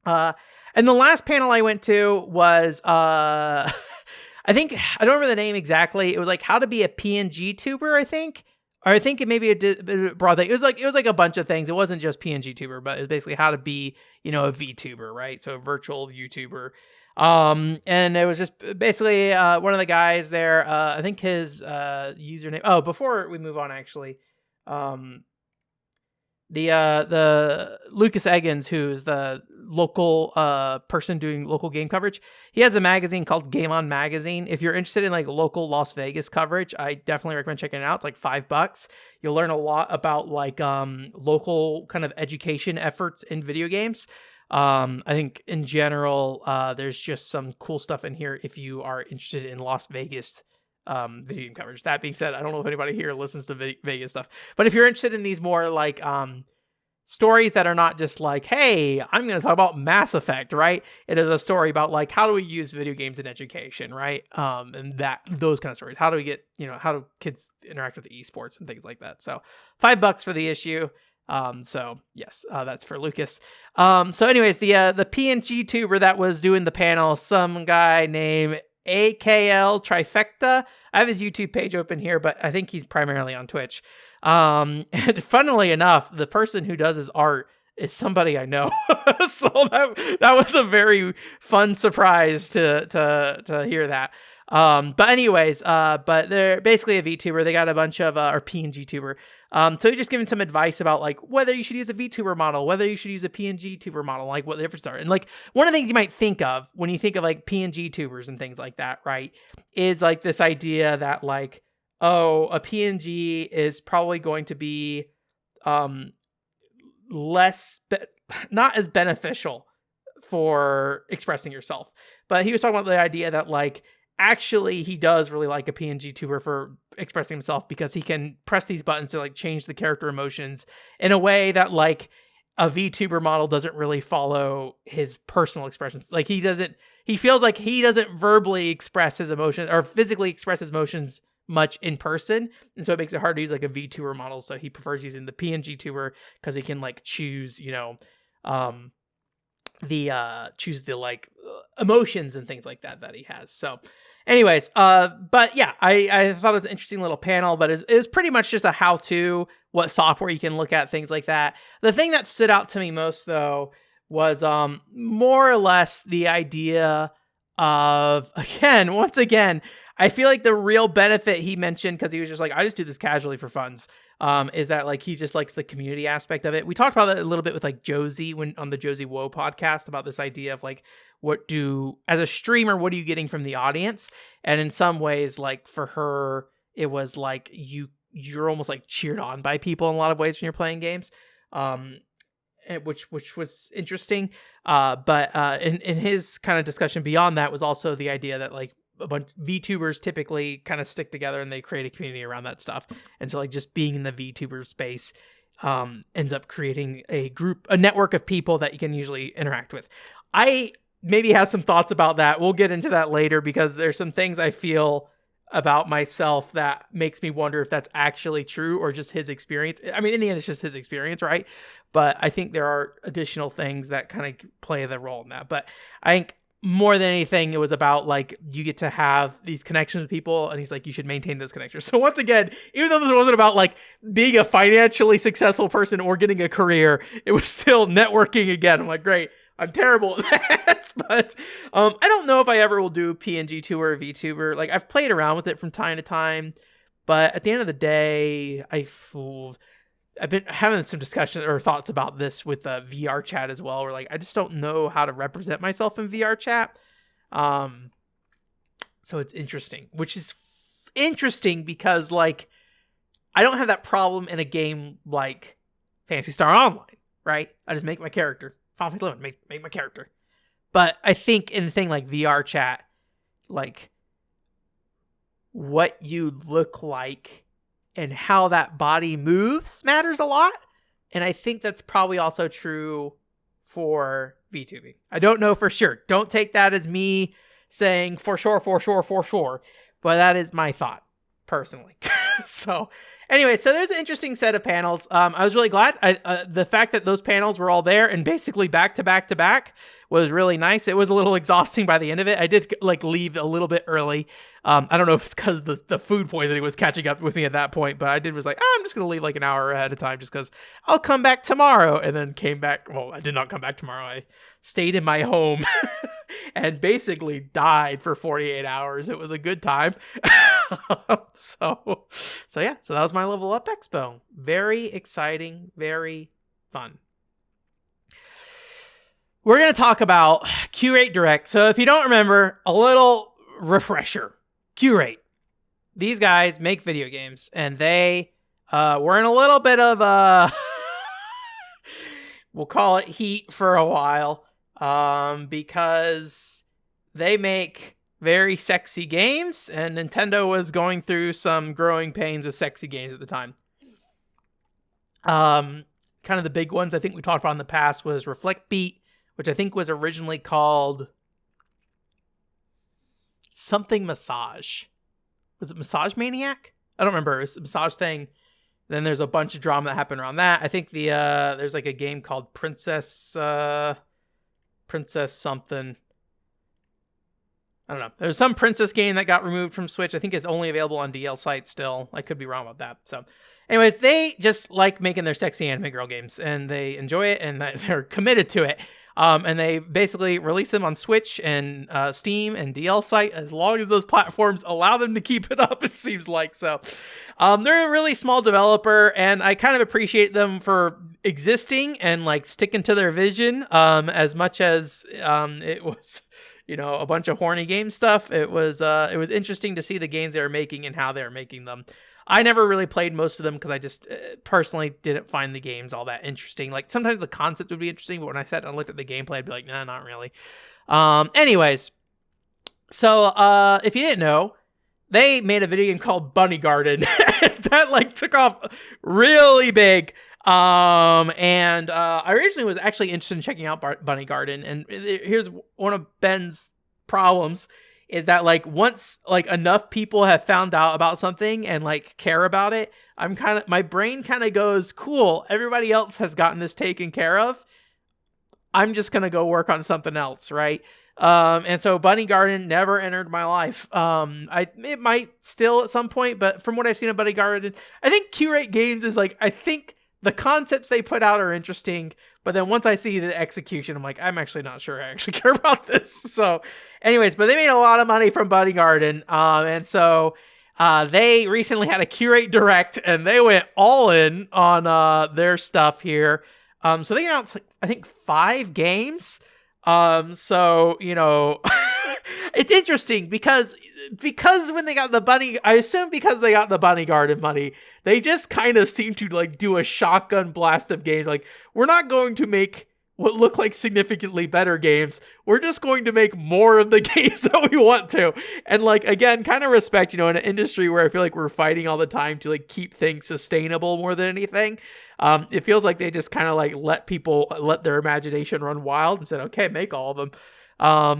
And the last panel I went to was, I don't remember the name exactly. It was like how to be a PNG tuber, I think. Or I think it maybe a broad thing. It was like a bunch of things. It wasn't just PNG tuber, but it was basically how to be, a VTuber, right? So a virtual YouTuber. And it was just basically one of the guys there. I think his username. Oh, before we move on, actually, the Lucas Eggins, who's the local person doing local game coverage, he has a magazine called Game On Magazine. If you're interested in like local Las Vegas coverage, I definitely recommend checking it out. It's like $5. You'll learn a lot about like local kind of education efforts in video games. I think in general, there's just some cool stuff in here if you are interested in Las Vegas video game coverage. That being said, I don't know if anybody here listens to Vegas stuff, but if you're interested in these more like stories that are not just like, hey, I'm going to talk about Mass Effect, right? It is a story about like, how do we use video games in education, right? And those kind of stories. How do we get, how do kids interact with esports and things like that? So $5 for the issue. So yes, that's for Lucas. So anyways, the PNG tuber that was doing the panel, some guy named AKL Trifecta. I have his YouTube page open here, but I think he's primarily on Twitch. And funnily enough, the person who does his art is somebody I know. So that was a very fun surprise to hear that. But anyways, but they're basically a VTuber. They got a bunch of, or PNG tuber. So he's just giving some advice about like whether you should use a VTuber model, whether you should use a PNG tuber model, like what the difference are. And like one of the things you might think of when you think of like PNG tubers and things like that, right, is like this idea that like, oh, a PNG is probably going to be not as beneficial for expressing yourself. But he was talking about the idea that like actually he does really like a PNG tuber for expressing himself because he can press these buttons to like change the character emotions in a way that like a VTuber model doesn't really follow his personal expressions. Like he feels like he doesn't verbally express his emotions or physically express his emotions much in person, and so it makes it hard to use like a VTuber model. So he prefers using the PNG tuber because he can like choose choose the like emotions and things like that he has. So anyways, but yeah, I thought it was an interesting little panel, but it was pretty much just a how-to, what software you can look at, things like that. The thing that stood out to me most though was more or less the idea of, once again, I feel like the real benefit he mentioned, because he was just like, I just do this casually for funs, is that like he just likes the community aspect of it. We talked about that a little bit with like Josie on the Josie Woe podcast about this idea of like, as a streamer, what are you getting from the audience? And in some ways, like for her, it was like you're almost like cheered on by people in a lot of ways when you're playing games, which was interesting. But in his kind of discussion beyond that was also the idea that like a bunch VTubers typically kind of stick together and they create a community around that stuff. And so like just being in the VTuber space ends up creating a network of people that you can usually interact with. I maybe have some thoughts about that. We'll get into that later because there's some things I feel about myself that makes me wonder if that's actually true or just his experience. I mean, in the end, it's just his experience, right? But I think there are additional things that kind of play the role in that. But I think more than anything, it was about like you get to have these connections with people, and he's like, you should maintain those connections. So once again, even though this wasn't about like being a financially successful person or getting a career, it was still networking again. I'm like, great, I'm terrible at that, but I don't know if I ever will do PNG tuber or VTuber. Like I've played around with it from time to time, but at the end of the day, I've been having some discussion or thoughts about this with VR chat as well. Where like I just don't know how to represent myself in VR chat. So it's interesting, which is interesting because like I don't have that problem in a game like Phantasy Star Online, right? I just make my character. Final Fantasy 11, make my character. But I think in a thing like VR chat, like what you look like and how that body moves matters a lot. And I think that's probably also true for VTubing. I don't know for sure. Don't take that as me saying for sure. But that is my thought, personally. So anyway, so there's an interesting set of panels. I was really glad. The fact that those panels were all there and basically back to back was really nice. It was a little exhausting by the end of it. I did like leave a little bit early. I don't know if it's because the food poisoning was catching up with me at that point, but I was like, I'm just going to leave like an hour ahead of time just because I'll come back tomorrow. And then came back. Well, I did not come back tomorrow. I stayed in my home and basically died for 48 hours. It was a good time. So yeah, so that was my Level Up Expo. Very exciting, very fun. We're going to talk about Qureate Direct. So if you don't remember, a little refresher. Qureate. These guys make video games, and they were in a little bit of we'll call it heat for a while, because they make very sexy games, and Nintendo was going through some growing pains with sexy games at the time. Kind of the big ones I think we talked about in the past was Reflect Beat, which I think was originally called something Massage. Was it Massage Maniac? I don't remember. It was a massage thing. Then there's a bunch of drama that happened around that. I think there's like a game called Princess something. I don't know. There's some princess game that got removed from Switch. I think it's only available on DL site still. I could be wrong about that. So anyways, they just like making their sexy anime girl games, and they enjoy it, and they're committed to it. And they basically release them on Switch and Steam and DL site as long as those platforms allow them to keep it up, it seems like. So they're a really small developer, and I kind of appreciate them for existing and like sticking to their vision, as much as it was, a bunch of horny game stuff. It was interesting to see the games they were making and how they were making them. I never really played most of them because I just personally didn't find the games all that interesting. Like, sometimes the concept would be interesting, but when I sat and looked at the gameplay, I'd be like, nah, not really. Anyways, so if you didn't know, they made a video game called Bunny Garden that like took off really big. And I originally was actually interested in checking out Bunny Garden, and here's one of Ben's problems. Is that like once like enough people have found out about something and like care about it, my brain kind of goes, cool, everybody else has gotten this taken care of. I'm just going to go work on something else. Right. And so Bunny Garden never entered my life. It might still at some point, but from what I've seen of Bunny Garden, I think Qurate Games is like, I think the concepts they put out are interesting, but then once I see the execution, I'm like, I'm actually not sure I actually care about this. So anyways, but they made a lot of money from Bunny Garden. And so they recently had a Qureate Direct, and they went all in on their stuff here. So they announced, I think, 5 games. So, it's interesting because when they got the Bunny, I assume because they got the Bunny Garden money, they just kind of seem to like do a shotgun blast of games. Like, we're not going to make what look like significantly better games. We're just going to make more of the games that we want to. And like, again, kind of respect, in an industry where I feel like we're fighting all the time to like keep things sustainable more than anything. It feels like they just kind of like let their imagination run wild and said, okay, make all of them.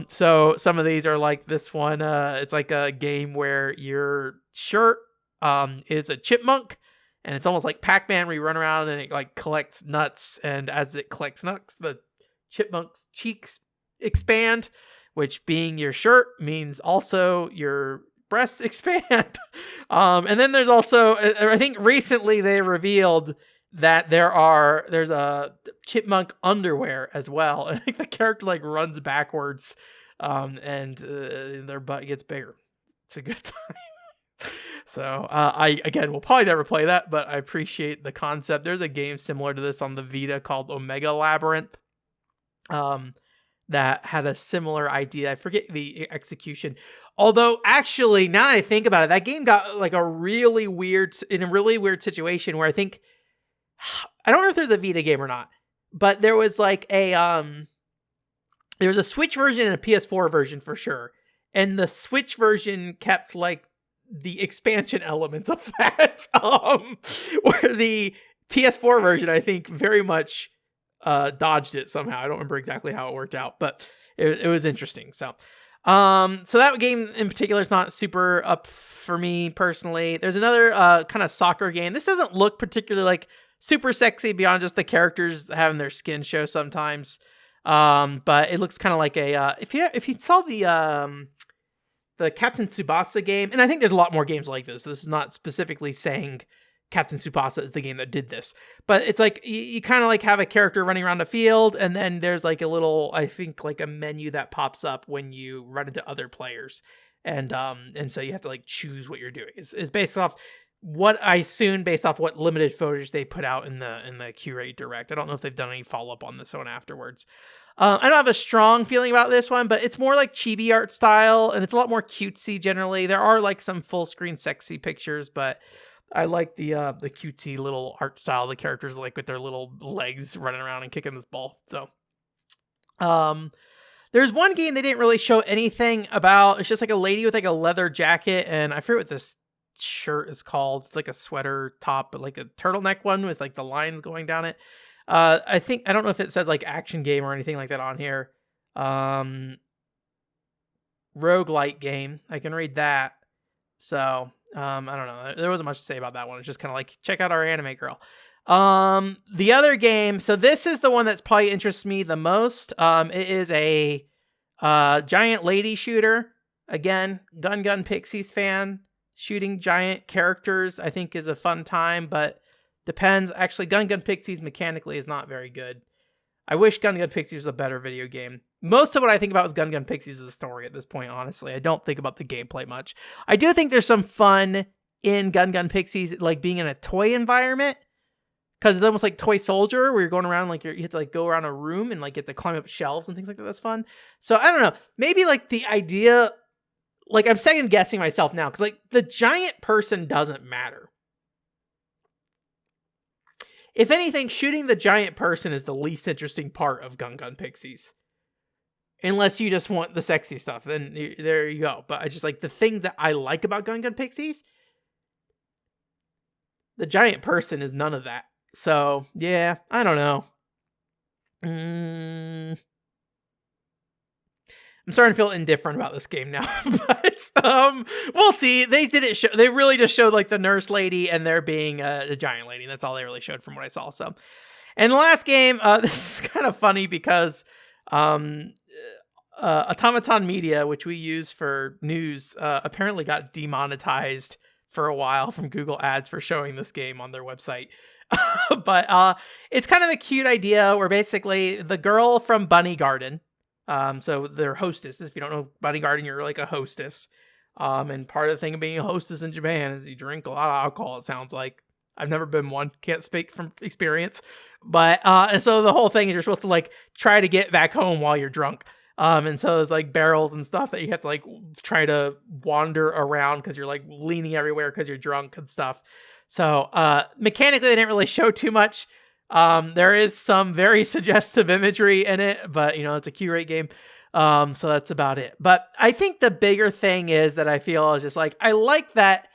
So some of these are like this one. It's like a game where your shirt is a chipmunk, and it's almost like Pac-Man where you run around and it like collects nuts, and as it collects nuts, the chipmunk's cheeks expand, which being your shirt means also your breasts expand. And then there's also, I think recently they revealed that there's a chipmunk underwear as well. I think the character like runs backwards, and their butt gets bigger. It's a good time. So I again will probably never play that, but I appreciate the concept. There's a game similar to this on the Vita called Omega Labyrinth, that had a similar idea. I forget the execution. Although actually, now that I think about it, that game got like in a really weird situation where I think, I don't know if there's a Vita game or not, but there was like there was a Switch version and a PS4 version for sure. And the Switch version kept like the expansion elements of that, where the PS4 version, I think, very much dodged it somehow. I don't remember exactly how it worked out, but it was interesting. So that game in particular is not super up for me personally. There's another kind of soccer game. This doesn't look particularly like super sexy beyond just the characters having their skin show sometimes. But it looks kind of like a if you saw the Captain Tsubasa game, and I think there's a lot more games like this. This is not specifically saying Captain Tsubasa is the game that did this, but it's like you kind of like have a character running around a field, and then there's like a little, I think like a menu that pops up when you run into other players, and so you have to like choose what you're doing. It's based off what I assume based off what limited footage they put out in the Qureate Direct. I don't know if they've done any follow up on this one afterwards. I don't have a strong feeling about this one, but it's more like chibi art style, and it's a lot more cutesy generally. There are like some full screen sexy pictures, but I like the cutesy little art style. The characters like with their little legs running around and kicking this ball. So, there's one game they didn't really show anything about. It's just like a lady with like a leather jacket, and I forget what this shirt is called. It's like a sweater top, but like a turtleneck one with like the lines going down it. I don't know if it says like action game or anything like that on here. Roguelite game. I can read that. So, I don't know. There wasn't much to say about that one. It's just kind of like, check out our anime girl. The other game, so this is the one that's probably interests me the most. It is a giant lady shooter. Again, Gun Pixies fan. Shooting giant characters, I think, is a fun time, but depends. Actually, Gun Pixies mechanically is not very good. I wish Gun Pixies was a better video game. Most of what I think about with Gun Pixies is the story at this point, honestly. I don't think about the gameplay much. I do think there's some fun in Gun Pixies, like being in a toy environment, because it's almost like Toy Soldier, where you're going around, like you have to like go around a room and like get to climb up shelves and things like that. That's fun. So I don't know. Maybe like the idea, like I'm second guessing myself now, because like the giant person doesn't matter. If anything, shooting the giant person is the least interesting part of Gun Pixies. Unless you just want the sexy stuff, then there you go. But I just like the things that I like about Gun Pixies. The giant person is none of that. So, yeah, I don't know. I'm starting to feel indifferent about this game now. But we'll see. They didn't show. They really just showed like the nurse lady and there being the giant lady. That's all they really showed from what I saw. So, and the last game, this is kind of funny because Automaton Media, which we use for news, apparently got demonetized for a while from Google Ads for showing this game on their website. But it's kind of a cute idea where basically the girl from Bunny Garden, so they're hostesses. If you don't know Bunny Garden, you're like a hostess. And part of the thing of being a hostess in Japan is you drink a lot of alcohol, it sounds like. I've never been one, can't speak from experience. But and so the whole thing is you're supposed to like try to get back home while you're drunk. And so it's like barrels and stuff that you have to like try to wander around because you're like leaning everywhere because you're drunk and stuff. So mechanically, they didn't really show too much. There is some very suggestive imagery in it, but it's a Qurate game. So that's about it. But I think the bigger thing is that I feel is just like, I like that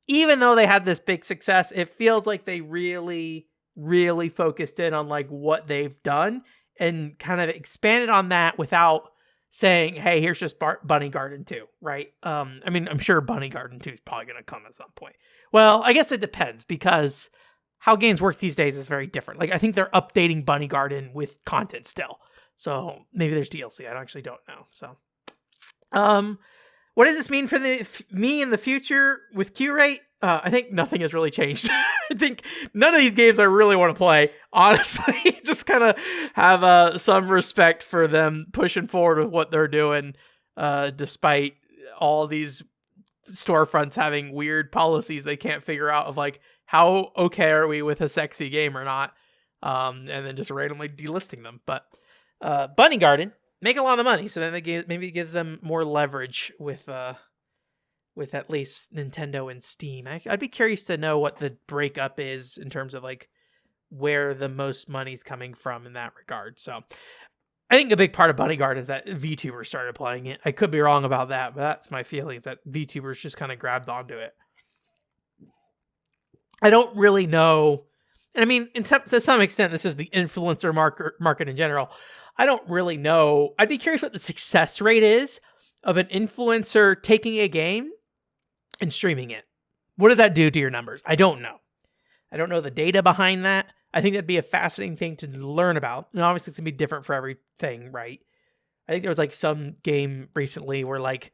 even though they had this big success, it feels like they really, really focused in on like what they've done and kind of expanded on that without saying, hey, here's just Bunny Garden 2, right? I mean, I'm sure Bunny Garden 2 is probably going to come at some point. Well, I guess it depends because how games work these days is very different. Like, I think they're updating Bunny Garden with content still. So maybe there's DLC. I actually don't know. So, what does this mean for me in the future with Qurate? I think nothing has really changed. I think none of these games I really want to play, honestly. Just kind of have some respect for them pushing forward with what they're doing, despite all these storefronts having weird policies they can't figure out of like, how okay are we with a sexy game or not? And then just randomly delisting them. But Bunny Garden make a lot of money, so then maybe it gives them more leverage with at least Nintendo and Steam. I'd be curious to know what the breakup is in terms of like where the most money's coming from in that regard. So I think a big part of Bunny Garden is that VTubers started playing it. I could be wrong about that, but that's my feeling, is that VTubers just kind of grabbed onto it. I don't really know. And I mean, to some extent, this is the influencer market in general. I don't really know. I'd be curious what the success rate is of an influencer taking a game and streaming it. What does that do to your numbers? I don't know. I don't know the data behind that. I think that'd be a fascinating thing to learn about. And obviously it's going to be different for everything, right? I think there was like some game recently where like,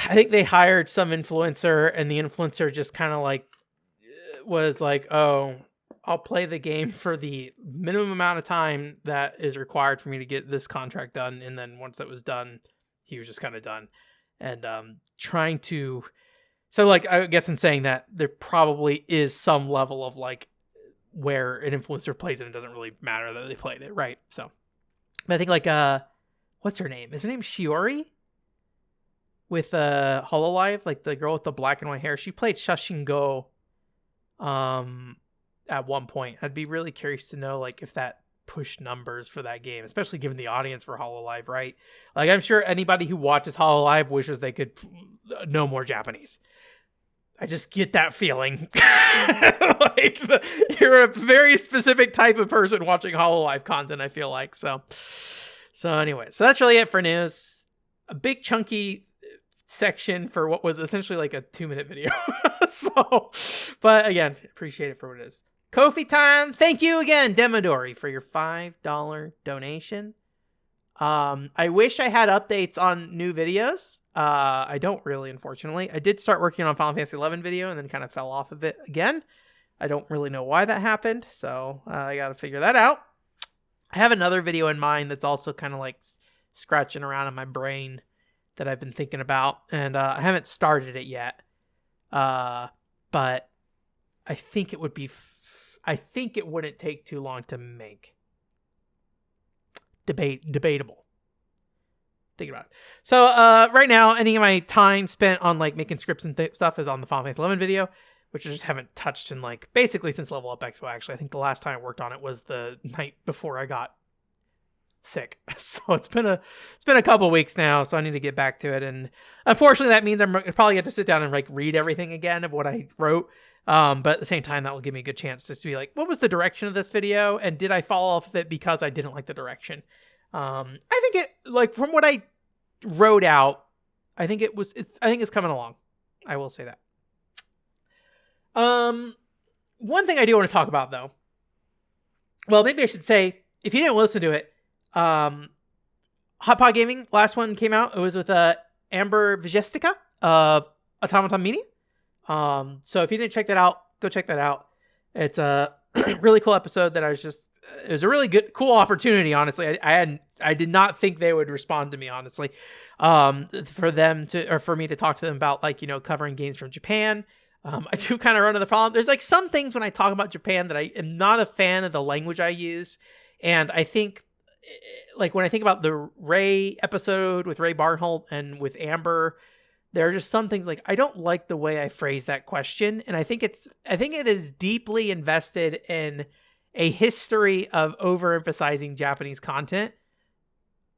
I think they hired some influencer and the influencer just kind of like was like, oh, I'll play the game for the minimum amount of time that is required for me to get this contract done. And then once that was done, he was just kind of done. And trying to... So like, I guess in saying that, there probably is some level of like where an influencer plays it, it doesn't really matter that they played it, right? So, but I think like, what's her name? Is her name Shiori? with Hololive, like the girl with the black and white hair. She played Shashingo at one point. I'd be really curious to know like if that pushed numbers for that game, especially given the audience for Hololive, right? Like I'm sure anybody who watches Hololive wishes they could know more Japanese. I just get that feeling. Like you're a very specific type of person watching Hololive content, I feel like. So anyway, so that's really it for news. A big chunky section for what was essentially like a 2-minute video. But again, appreciate it for what it is. Ko-fi time. Thank you again, Demodori, for your $5 donation. I wish I had updates on new videos. I don't really, unfortunately. I did start working on Final Fantasy 11 video and then kind of fell off of it again. I don't really know why that happened, so I got to figure that out. I have another video in mind that's also kind of like scratching around in my brain that I've been thinking about, and I haven't started it yet. But I think it would be... I think it wouldn't take too long to make. Debatable. Think about it. So right now, any of my time spent on like making scripts and stuff is on the Final Fantasy 11 video, which I just haven't touched in like basically since Level Up Expo. Actually, I think the last time I worked on it was the night before I got sick. So it's been a couple weeks now, so I need to get back to it. And unfortunately, that means I'm probably going to sit down and like read everything again of what I wrote. But at the same time, that will give me a good chance to be like, what was the direction of this video? And did I fall off of it because I didn't like the direction? I think it, like, from what I wrote out, I think it's coming along. I will say that. One thing I do want to talk about, though, well, maybe I should say, if you didn't listen to it, Hot Pot Gaming, last one came out. It was with Amber Vijestica of Automaton Media. So if you didn't check that out, go check that out. It's a really cool episode that it was a really cool opportunity. Honestly, I did not think they would respond to me, honestly, for me to talk to them about like, covering games from Japan. I do kind of run into the problem. There's like some things when I talk about Japan that I am not a fan of the language I use. And I think like when I think about the Ray episode with Ray Barnholt and with Amber, there are just some things like I don't like the way I phrase that question, and I think it is deeply invested in a history of overemphasizing Japanese content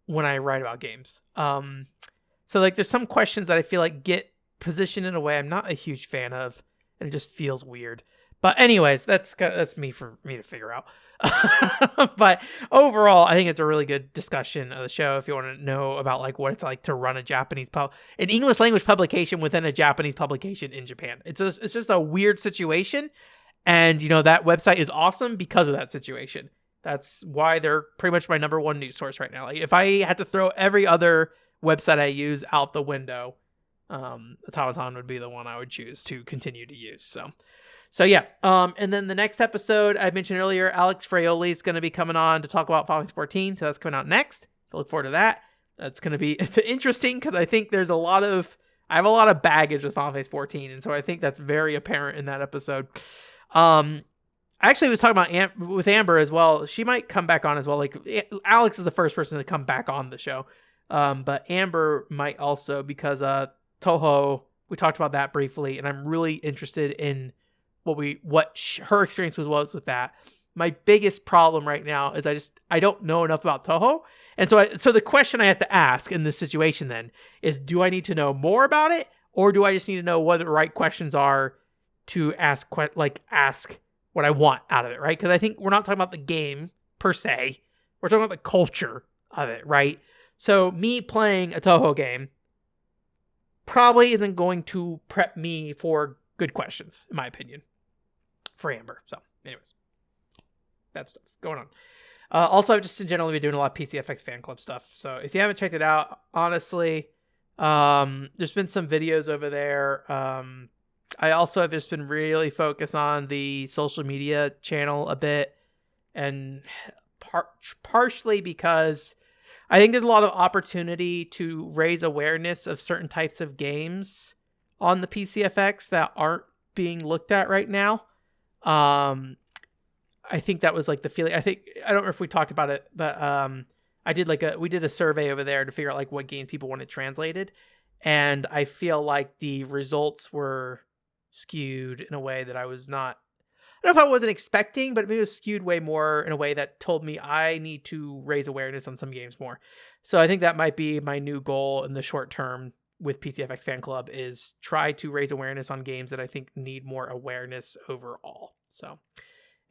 when I write about games. So like there's some questions that I feel like get positioned in a way I'm not a huge fan of, and it just feels weird. But anyways, that's me to figure out. But overall, I think it's a really good discussion of the show. If you want to know about like what it's like to run an English language publication within a Japanese publication in Japan, it's just a weird situation, and that website is awesome because of that situation. That's why they're pretty much my number one news source right now. Like if I had to throw every other website I use out the window, Automaton would be the one I would choose to continue to use. So yeah, and then the next episode I mentioned earlier, Alex Fraioli is going to be coming on to talk about Final Fantasy 14, so that's coming out next. So look forward to that. It's interesting because I think I have a lot of baggage with Final Fantasy 14, and so I think that's very apparent in that episode. I actually was talking about with Amber as well. She might come back on as well. Like Alex is the first person to come back on the show, but Amber might also because Toho. We talked about that briefly, and I'm really interested in what her experience was with that. My biggest problem right now is I don't know enough about Toho. And so the question I have to ask in this situation then is, do I need to know more about it, or do I just need to know what the right questions are to ask what I want out of it, right? Because I think we're not talking about the game per se. We're talking about the culture of it, right? So me playing a Toho game probably isn't going to prep me for good questions, in my opinion, for Amber. So anyways, that stuff going on. Also, I've just generally been doing a lot of PCFX fan club stuff. So if you haven't checked it out, honestly, there's been some videos over there. I also have just been really focused on the social media channel a bit, and partially because I think there's a lot of opportunity to raise awareness of certain types of games on the PCFX that aren't being looked at right now. I think that was like the feeling. I don't know if we talked about it, but we did a survey over there to figure out like what games people wanted translated. And I feel like the results were skewed in a way that I was not, I don't know if I wasn't expecting, but maybe it was skewed way more in a way that told me I need to raise awareness on some games more. So I think that might be my new goal in the short term with PCFX Fan Club, is try to raise awareness on games that I think need more awareness overall. So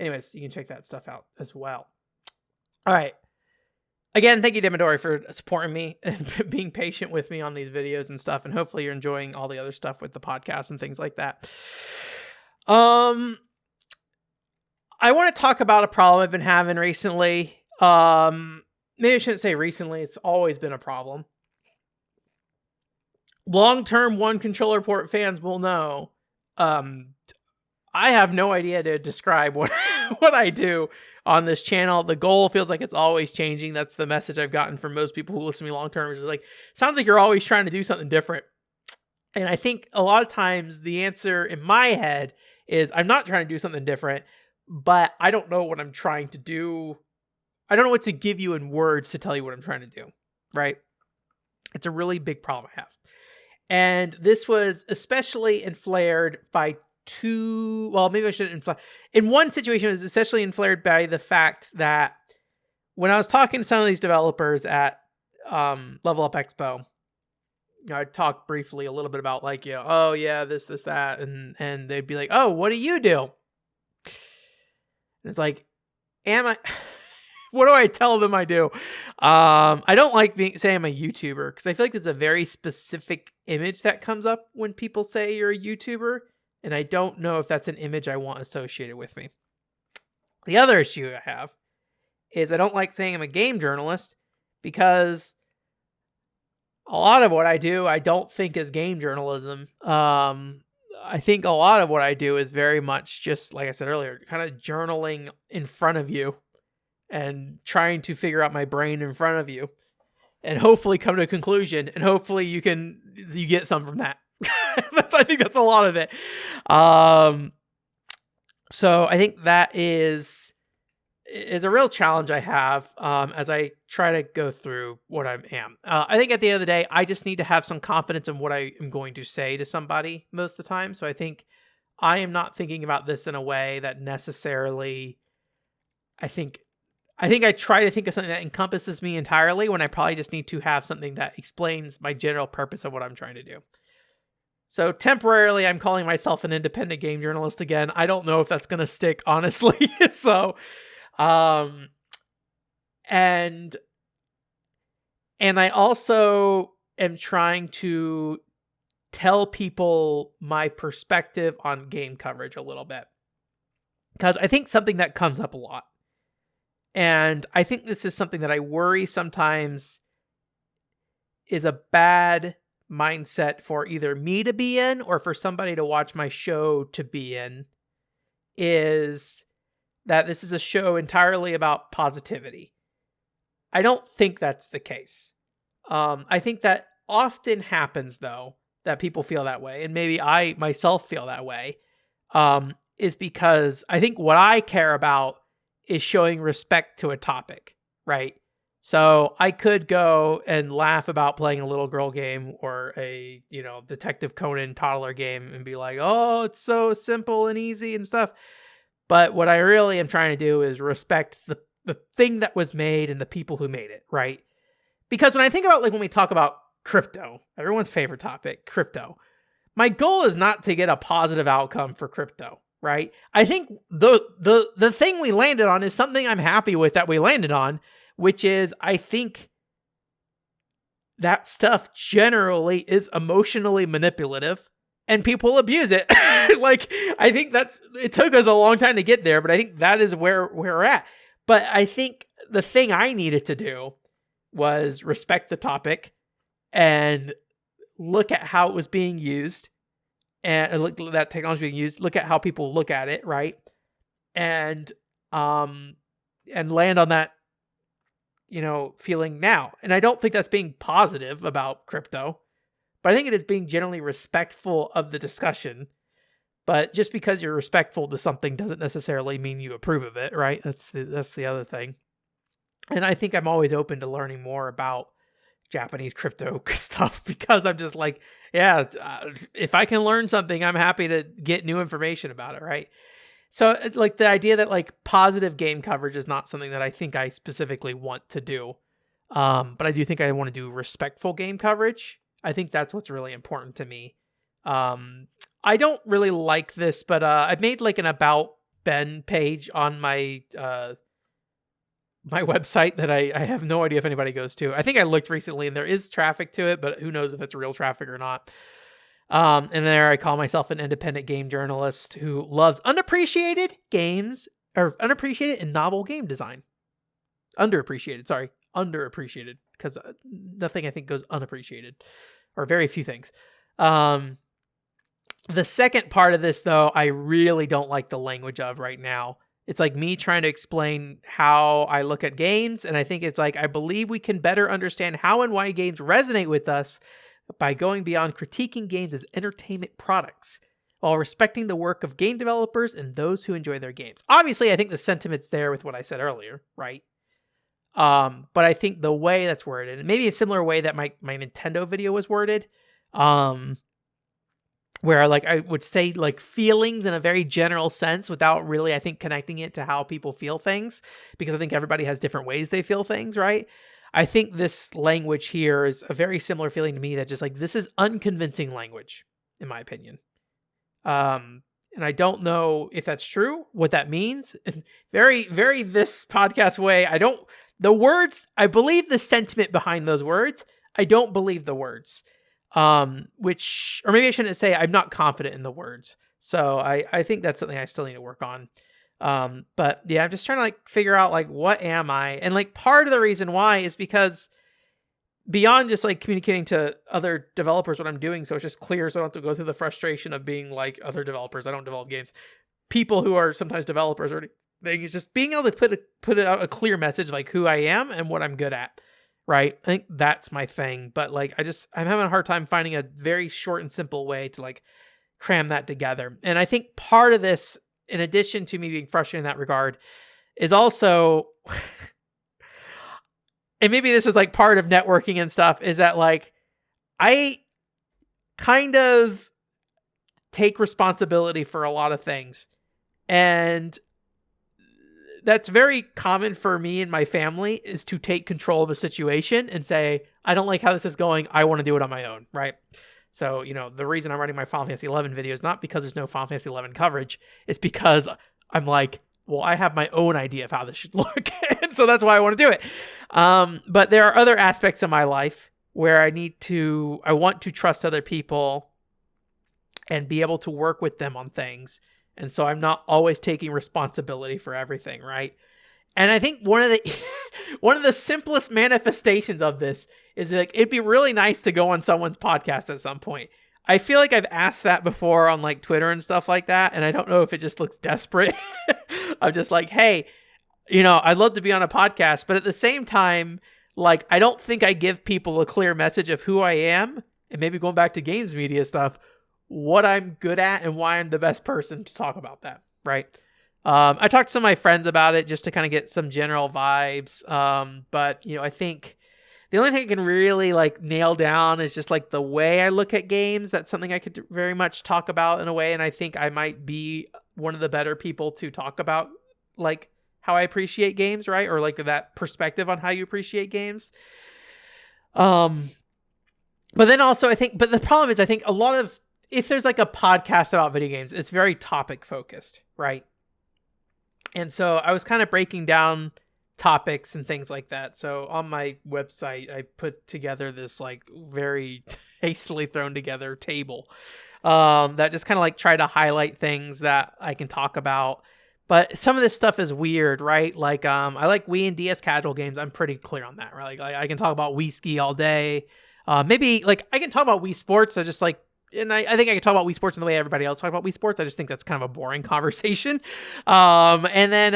anyways, you can check that stuff out as well. All right. Again, thank you, Demodori, for supporting me and being patient with me on these videos and stuff. And hopefully you're enjoying all the other stuff with the podcast and things like that. I want to talk about a problem I've been having recently. Maybe I shouldn't say recently. It's always been a problem. Long-term one controller port fans will know. I have no idea to describe what I do on this channel. The goal feels like it's always changing. That's the message I've gotten from most people who listen to me long-term, which is like, sounds like you're always trying to do something different. And I think a lot of times the answer in my head is I'm not trying to do something different, but I don't know what I'm trying to do. I don't know what to give you in words to tell you what I'm trying to do, right? It's a really big problem I have. And this was especially inflared by maybe I shouldn't inflate. In one situation, it was especially inflared by the fact that when I was talking to some of these developers at Level Up Expo, I talked briefly a little bit about like, oh yeah, this, that, and they'd be like, oh, what do you do? And it's like, what do I tell them I do? I don't like saying I'm a YouTuber, because I feel like there's a very specific image that comes up when people say you're a YouTuber, and I don't know if that's an image I want associated with me. The other issue I have is I don't like saying I'm a game journalist, because a lot of what I do, I don't think is game journalism. I think a lot of what I do is very much just, like I said earlier, kind of journaling in front of you and trying to figure out my brain in front of you and hopefully come to a conclusion, and hopefully you get some from that. I think that's a lot of it. So I think that is a real challenge I have as I try to go through what I am. I think at the end of the day, I just need to have some confidence in what I am going to say to somebody most of the time. So I think I am not thinking about this in a way that necessarily, I think I try to think of something that encompasses me entirely, when I probably just need to have something that explains my general purpose of what I'm trying to do. So temporarily, I'm calling myself an independent game journalist again. I don't know if that's going to stick, honestly. So, and I also am trying to tell people my perspective on game coverage a little bit, because I think something that comes up a lot, and I think this is something that I worry sometimes is a bad mindset for either me to be in or for somebody to watch my show to be in, is that this is a show entirely about positivity. I don't think that's the case. I think that often happens, though, that people feel that way, and maybe I myself feel that way, is because I think what I care about is showing respect to a topic, right? So I could go and laugh about playing a little girl game or a, Detective Conan toddler game and be like, oh, it's so simple and easy and stuff. But what I really am trying to do is respect the thing that was made and the people who made it, right? Because when I think about, like, when we talk about crypto, everyone's favorite topic, crypto, my goal is not to get a positive outcome for crypto, right? I think the thing we landed on is something I'm happy with that we landed on, which is, I think that stuff generally is emotionally manipulative and people abuse it. Like, I think it took us a long time to get there, but I think that is where we're at. But I think the thing I needed to do was respect the topic and look at how it was being used, and look at that technology being used, look at how people look at it, right? And land on that, feeling now. And I don't think that's being positive about crypto, but I think it is being generally respectful of the discussion. But just because you're respectful to something doesn't necessarily mean you approve of it, right? That's the other thing. And I think I'm always open to learning more about Japanese crypto stuff because I'm just like, yeah, if I can learn something, I'm happy to get new information about it, right? So like the idea that like positive game coverage is not something that I think I specifically want to do. But I do think I want to do respectful game coverage. I think that's what's really important to me. I don't really like this, but I've made like an About Ben page on my my website that I have no idea if anybody goes to. I think I looked recently and there is traffic to it, but who knows if it's real traffic or not. And there I call myself an independent game journalist who loves unappreciated games, or unappreciated and novel game design. Underappreciated, because nothing I think goes unappreciated, or very few things. The second part of this, though, I really don't like the language of right now. It's like me trying to explain how I look at games, and I think it's like, I believe we can better understand how and why games resonate with us by going beyond critiquing games as entertainment products, while respecting the work of game developers and those who enjoy their games. Obviously, I think the sentiment's there with what I said earlier, right? But I think the way that's worded, and maybe a similar way that my Nintendo video was worded, where like I would say like feelings in a very general sense without really, I think, connecting it to how people feel things, because I think everybody has different ways they feel things, right? I think this language here is a very similar feeling to me, that just like, this is unconvincing language, in my opinion. And I don't know if that's true, what that means. Very, very this podcast way. The words, I believe the sentiment behind those words. I don't believe the words. Or maybe I shouldn't say I'm not confident in the words. So I think that's something I still need to work on. But yeah, I'm just trying to like figure out like, what am I? And like part of the reason why is because beyond just like communicating to other developers what I'm doing, so it's just clear, so I don't have to go through the frustration of being like other developers. I don't develop games. People who are sometimes developers or things, just being able to put out a clear message of like who I am and what I'm good at. Right. I think that's my thing. But like, I'm having a hard time finding a very short and simple way to like cram that together. And I think part of this, in addition to me being frustrated in that regard, is also, and maybe this is like part of networking and stuff, is that like, I kind of take responsibility for a lot of things. And that's very common for me and my family, is to take control of a situation and say, I don't like how this is going. I want to do it on my own. Right. So, the reason I'm writing my Final Fantasy 11 video is not because there's no Final Fantasy 11 coverage. It's because I'm like, well, I have my own idea of how this should look. And so that's why I want to do it. But there are other aspects of my life where I want to trust other people and be able to work with them on things. And so I'm not always taking responsibility for everything, right? And I think one of the simplest manifestations of this is like, it'd be really nice to go on someone's podcast at some point. I feel like I've asked that before on like Twitter and stuff like that, and I don't know if it just looks desperate. I'm just like, hey, I'd love to be on a podcast, but at the same time, like, I don't think I give people a clear message of who I am, and maybe going back to games media stuff, what I'm good at and why I'm the best person to talk about that, right? I talked to some of my friends about it just to kind of get some general vibes. But I think the only thing I can really like nail down is just like the way I look at games. That's something I could very much talk about in a way. And I think I might be one of the better people to talk about like how I appreciate games, right? Or like that perspective on how you appreciate games. But then also but the problem is I think if there's like a podcast about video games, it's very topic focused, right? And so I was kind of breaking down topics and things like that. So on my website, I put together this like very hastily thrown together table that just kind of like try to highlight things that I can talk about. But some of this stuff is weird, right? Like I like Wii and DS casual games. I'm pretty clear on that, right? Like I can talk about Wii Ski all day. Maybe like I can talk about Wii Sports. I just like, and I think I can talk about Wii Sports in the way everybody else talk about Wii Sports. I just think that's kind of a boring conversation. And then,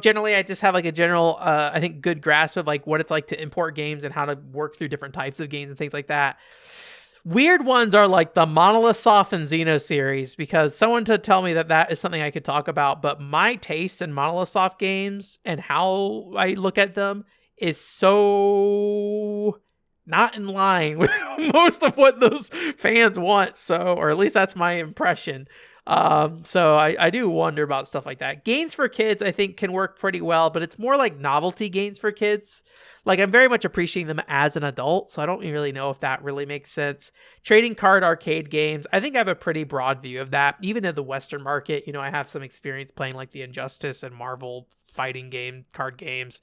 generally I just have like a general, I think good grasp of like what it's like to import games and how to work through different types of games and things like that. Weird ones are like the Monolith Soft and Xeno series, because someone to tell me that is something I could talk about, but my taste in Monolith Soft games and how I look at them is so not in line with most of what those fans want. So, or at least that's my impression. So I do wonder about stuff like that. Games for kids, I think, can work pretty well, but it's more like novelty games for kids. Like, I'm very much appreciating them as an adult, so I don't really know if that really makes sense. Trading card arcade games, I think I have a pretty broad view of that. Even in the Western market, I have some experience playing like the Injustice and Marvel fighting game card games,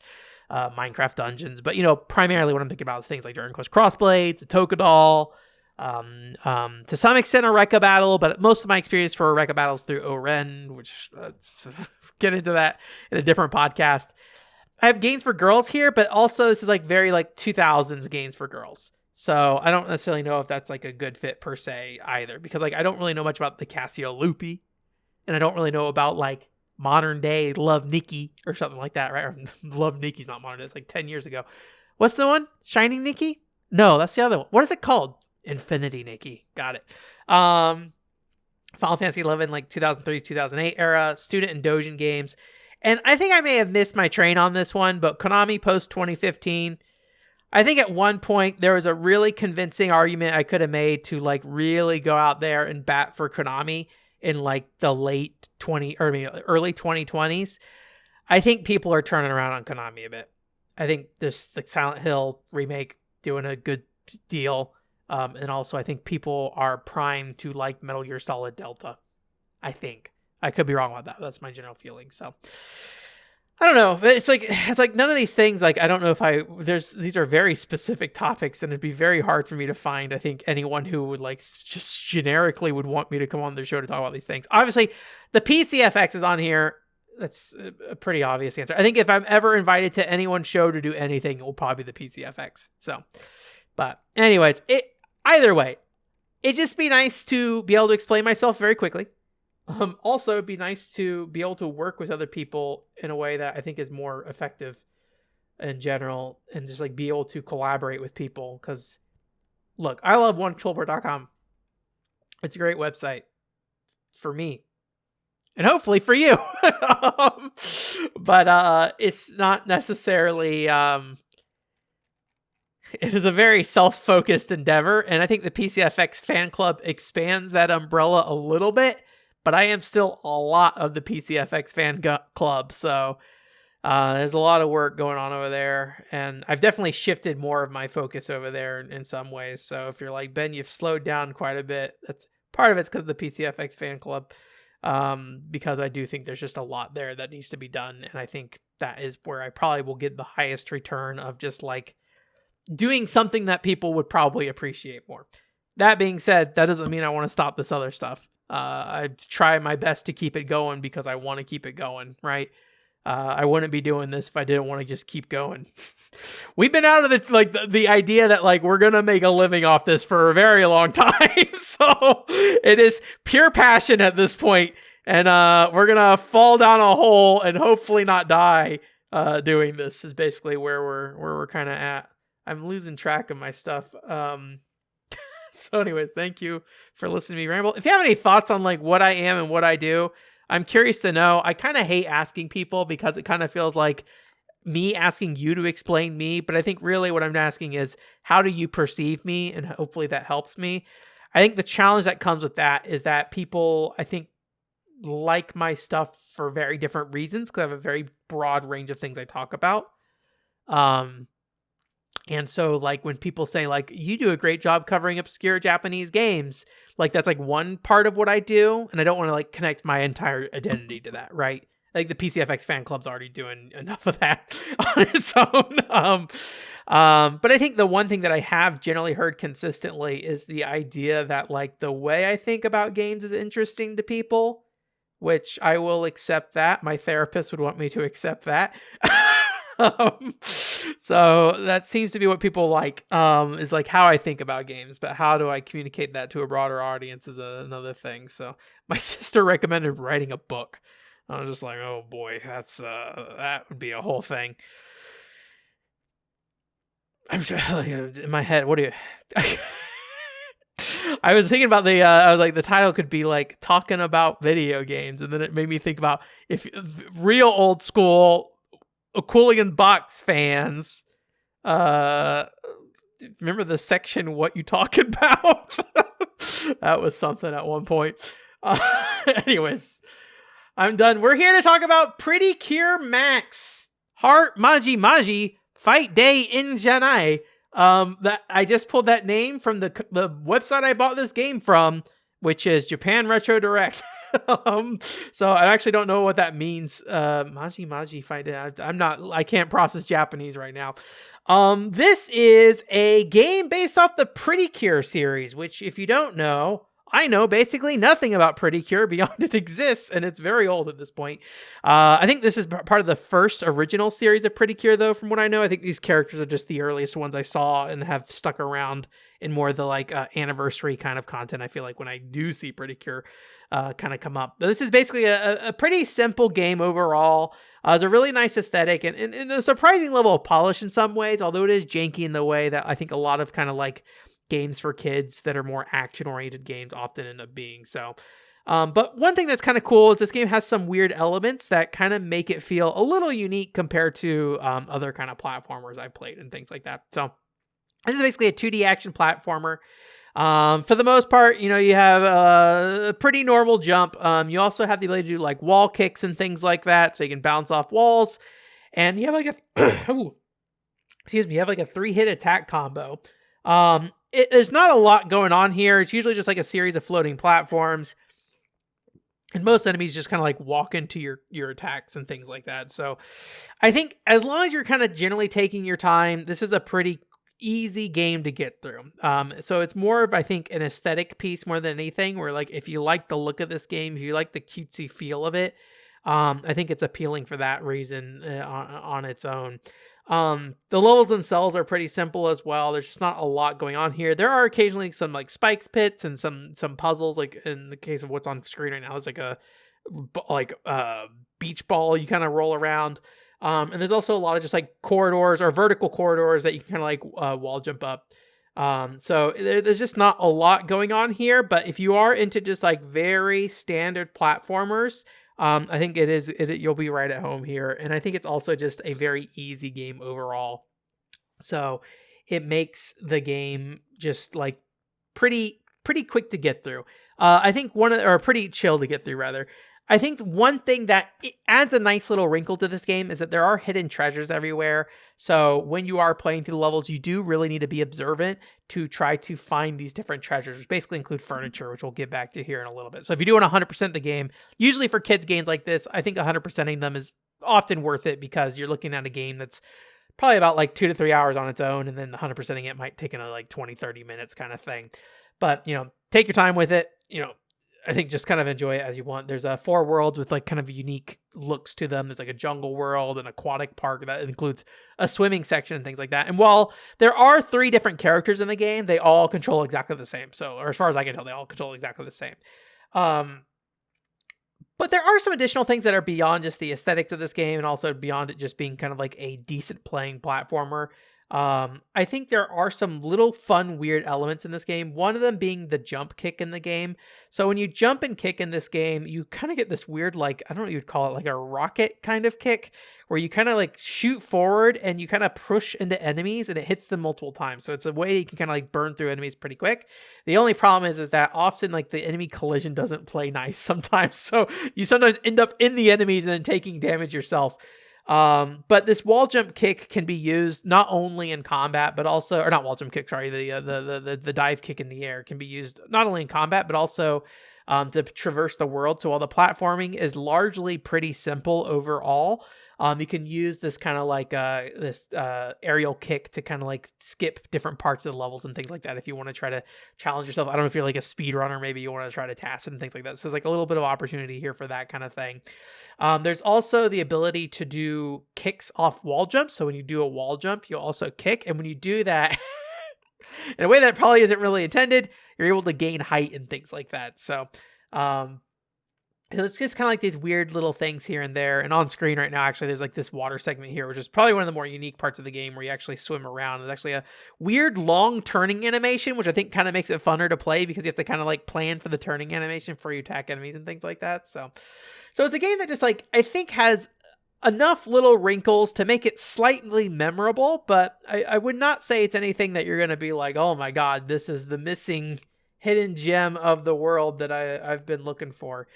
Minecraft Dungeons. But, primarily what I'm thinking about is things like Dragon Quest Crossblades, the Tokudoll, to some extent a Rekka Battle, but most of my experience for a Rekka Battle is through Oren, which get into that in a different podcast. I have games for girls here, but also this is like very like 2000s games for girls. So I don't necessarily know if that's like a good fit per se either, because like I don't really know much about the Casio Loopy, and I don't really know about like modern day Love Nikki or something like that, right? Or Love Nikki's not modern day, it's like 10 years ago. What's the one? Shining Nikki? No, that's the other one. What is it called? Infinity Nikki. Got it. Final Fantasy 11, like 2003, 2008 era, student and Dojin games. And I think I may have missed my train on this one, but Konami post 2015, I think at one point there was a really convincing argument I could have made to like really go out there and bat for Konami in like the early 2020s. I think people are turning around on Konami a bit. I think this the Silent Hill remake doing a good deal. And also I think people are primed to like Metal Gear Solid Delta. I think. I could be wrong about that. That's my general feeling. So I don't know. It's like none of these things, like, I don't know if these are very specific topics, and it'd be very hard for me to find, I think, anyone who would like just generically would want me to come on their show to talk about these things. Obviously the PCFX is on here. That's a pretty obvious answer. I think if I'm ever invited to anyone's show to do anything, it will probably be the PCFX. So, but anyways, either way, it'd just be nice to be able to explain myself very quickly. Also, it'd be nice to be able to work with other people in a way that I think is more effective in general, and just like be able to collaborate with people. Because, look, I love onecontrolboard.com. It's a great website for me, and hopefully for you. But it's not necessarily. It is a very self-focused endeavor, and I think the PCFX fan club expands that umbrella a little bit. But I am still a lot of the PCFX fan club, so there's a lot of work going on over there, and I've definitely shifted more of my focus over there in some ways. So if you're like, Ben, you've slowed down quite a bit, that's part of it's because of the PCFX fan club, because I do think there's just a lot there that needs to be done, and I think that is where I probably will get the highest return of just like doing something that people would probably appreciate more. That being said, that doesn't mean I want to stop this other stuff. I try my best to keep it going because I want to keep it going, right? I wouldn't be doing this if I didn't want to just keep going. We've been out of the idea that like we're gonna make a living off this for a very long time, so it is pure passion at this point, and we're gonna fall down a hole and hopefully not die doing this. Is basically where we're kind of at. I'm losing track of my stuff. So anyways, thank you for listening to me ramble. If you have any thoughts on like what I am and what I do, I'm curious to know. I kind of hate asking people because it kind of feels like me asking you to explain me. But I think really what I'm asking is, how do you perceive me? And hopefully that helps me. I think the challenge that comes with that is that people, I think, like my stuff for very different reasons, because I have a very broad range of things I talk about. And so, like, when people say, like, you do a great job covering obscure Japanese games, like, that's, like, one part of what I do, and I don't want to, like, connect my entire identity to that, right? Like, the PCFX fan club's already doing enough of that on its own. But I think the one thing that I have generally heard consistently is the idea that, like, the way I think about games is interesting to people, which I will accept that. My therapist would want me to accept that. So that seems to be what people like, is like how I think about games, but how do I communicate that to a broader audience is another thing. So my sister recommended writing a book. I was just like, oh boy, that's that would be a whole thing. I'm in my head. What do you? I was thinking about I was like, the title could be like talking about video games, and then it made me think about if real old school Aquilian Box fans remember the section, what you talking about? That was something at one point. Anyways, I'm done. We're here to talk about Pretty Cure Max Heart Maji Maji Fight Day in Janai. That I just pulled that name from the website I bought this game from, which is Japan Retro Direct. So I actually don't know what that means. Maji Maji Fight Day. I can't process Japanese right now. This is a game based off the Pretty Cure series, which, if you don't know, I know basically nothing about Pretty Cure beyond it exists, and it's very old at this point. I think this is part of the first original series of Pretty Cure, though, from what I know. I think these characters are just the earliest ones I saw and have stuck around in more of the anniversary kind of content. I feel like when I do see Pretty Cure kind of come up. But this is basically a pretty simple game overall. It's a really nice aesthetic and a surprising level of polish in some ways, although it is janky in the way that I think a lot of kind of like games for kids that are more action-oriented games often end up being. So, but one thing that's kind of cool is this game has some weird elements that kind of make it feel a little unique compared to other kind of platformers I've played and things like that. So this is basically a 2D action platformer. For the most part, you have a pretty normal jump. You also have the ability to do like wall kicks and things like that, so you can bounce off walls. And you have like you have like a 3-hit attack combo. There's not a lot going on here. It's usually just like a series of floating platforms. And most enemies just kind of like walk into your attacks and things like that. So I think as long as you're kind of generally taking your time, this is a pretty easy game to get through. So it's more of, I think, an aesthetic piece more than anything, where like if you like the look of this game, if you like the cutesy feel of it, I think it's appealing for that reason on its own. The levels themselves are pretty simple as well. There's just not a lot going on here. There are occasionally some like spikes pits and some puzzles, like in the case of what's on screen right now. There's like a beach ball you kind of roll around. And there's also a lot of just like corridors or vertical corridors that you can kind of like wall jump up. So there's just not a lot going on here, but if you are into just like very standard platformers, I think you'll be right at home here. And I think it's also just a very easy game overall. So it makes the game just like pretty quick to get through. I think pretty chill to get through rather. I think one thing that it adds a nice little wrinkle to this game is that there are hidden treasures everywhere. So when you are playing through the levels, you do really need to be observant to try to find these different treasures, which basically include furniture, which we'll get back to here in a little bit. So if you do want to 100% the game, usually for kids games like this, I think 100%ing them is often worth it because you're looking at a game that's probably about like 2 to 3 hours on its own, and then 100%ing it might take like 20, 30 minutes kind of thing. But, take your time with it. I think just kind of enjoy it as you want. There's 4 worlds with like kind of unique looks to them. There's like a jungle world, an aquatic park that includes a swimming section and things like that. And while there are 3 different characters in the game, they all control exactly the same. So, or as far as I can tell, they all control exactly the same. But there are some additional things that are beyond just the aesthetics of this game and also beyond it just being kind of like a decent playing platformer. I think there are some little fun, weird elements in this game. One of them being the jump kick in the game. So when you jump and kick in this game, you kind of get this weird, like, I don't know what you'd call it, like a rocket kind of kick, where you kind of like shoot forward and you kind of push into enemies and it hits them multiple times. So it's a way you can kind of like burn through enemies pretty quick. The only problem is that often like the enemy collision doesn't play nice sometimes. So you sometimes end up in the enemies and then taking damage yourself. But this wall jump kick can be used not only in combat, but also, or not wall jump kick, sorry, the dive kick in the air can be used not only in combat, but also to traverse the world. So while the platforming is largely pretty simple overall, you can use this kind of like this aerial kick to kind of like skip different parts of the levels and things like that if you want to try to challenge yourself. I don't know if you're like a speedrunner, maybe you want to try to task it and things like that. So there's like a little bit of opportunity here for that kind of thing. There's also the ability to do kicks off wall jumps. So when you do a wall jump, you'll also kick. And when you do that in a way that probably isn't really intended, you're able to gain height and things like that. So, it's just kind of like these weird little things here and there. And on screen right now, actually, there's like this water segment here, which is probably one of the more unique parts of the game where you actually swim around. There's actually a weird long turning animation, which I think kind of makes it funner to play because you have to kind of like plan for the turning animation before you attack enemies and things like that. So it's a game that just like, I think has enough little wrinkles to make it slightly memorable, but I would not say it's anything that you're going to be like, oh my God, this is the missing hidden gem of the world that I've been looking for.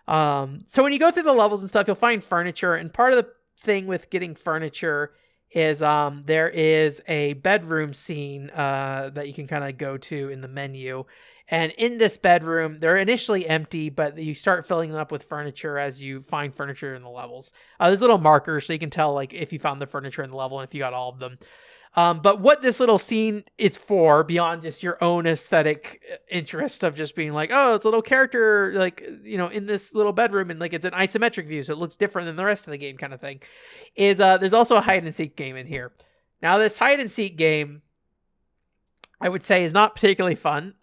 So when you go through the levels and stuff, you'll find furniture, and part of the thing with getting furniture is there is a bedroom scene that you can kind of go to in the menu. And in this bedroom, they're initially empty, but you start filling them up with furniture as you find furniture in the levels. There's little markers so you can tell like if you found the furniture in the level and if you got all of them. But what this little scene is for, beyond just your own aesthetic interest of just being like, oh, it's a little character, like, you know, in this little bedroom, and like it's an isometric view, so it looks different than the rest of the game kind of thing, is there's also a hide and seek game in here. Now, this hide and seek game, I would say, is not particularly fun.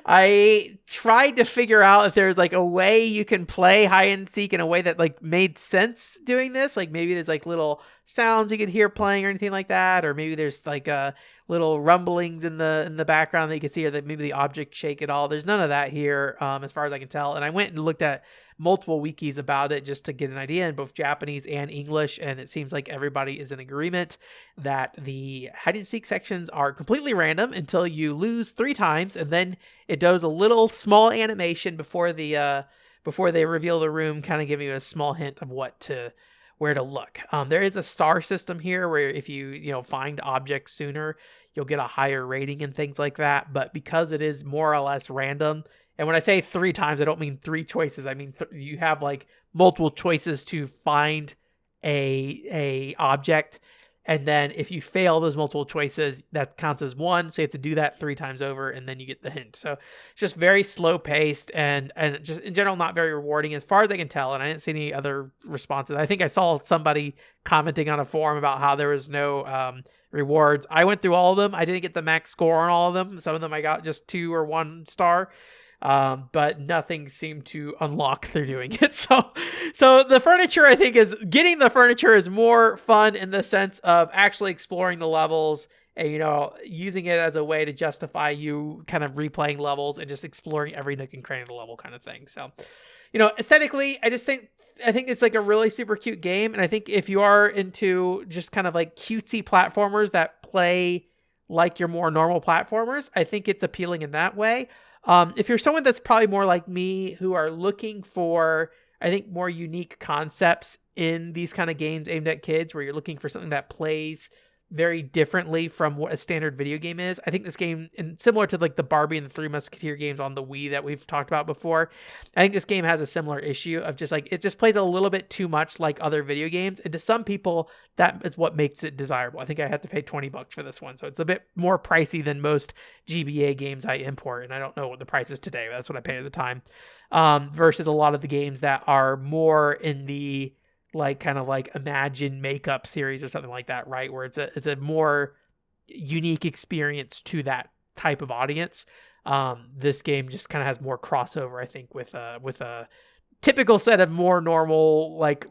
I tried to figure out if there's like a way you can play hide and seek in a way that like made sense doing this. Like maybe there's like little sounds you could hear playing or anything like that, or maybe there's like little rumblings in the background that you can see, or that maybe the object shake at all. There's none of that here, as far as I can tell. And I went and looked at multiple wikis about it just to get an idea in both Japanese and English, and it seems like everybody is in agreement that the hide and seek sections are completely random until you lose 3 times, and then it does a little small animation before they reveal the room, kind of giving you a small hint of where to look. There is a star system here where if you find objects sooner, you'll get a higher rating and things like that. But because it is more or less random, and when I say 3 times, I don't mean 3 choices. I mean you have like multiple choices to find a object, and then if you fail those multiple choices, that counts as 1. So you have to do that 3 times over, and then you get the hint. So it's just very slow paced and just in general not very rewarding as far as I can tell. And I didn't see any other responses. I think I saw somebody commenting on a forum about how there was no rewards. I went through all of them. I didn't get the max score on all of them. Some of them I got just 2 or 1 star. But nothing seemed to unlock through doing it. So the furniture, I think, getting the furniture is more fun in the sense of actually exploring the levels and, using it as a way to justify you kind of replaying levels and just exploring every nook and cranny of the level kind of thing. So, aesthetically, I think it's like a really super cute game. And I think if you are into just kind of like cutesy platformers that play like your more normal platformers, I think it's appealing in that way. If you're someone that's probably more like me, who are looking for, I think, more unique concepts in these kind of games aimed at kids, where you're looking for something that plays very differently from what a standard video game is, I think this game, and similar to like the Barbie and the Three Musketeer games on the Wii that we've talked about before, I think this game has a similar issue of just like, it just plays a little bit too much like other video games. And to some people, that is what makes it desirable. I think I had to pay $20 for this one. So it's a bit more pricey than most GBA games I import. And I don't know what the price is today, but that's what I paid at the time. Versus a lot of the games that are more in the like kind of like Imagine Makeup series or something like that, right? Where it's a more unique experience to that type of audience. This game just kind of has more crossover, I think, with a typical set of more normal like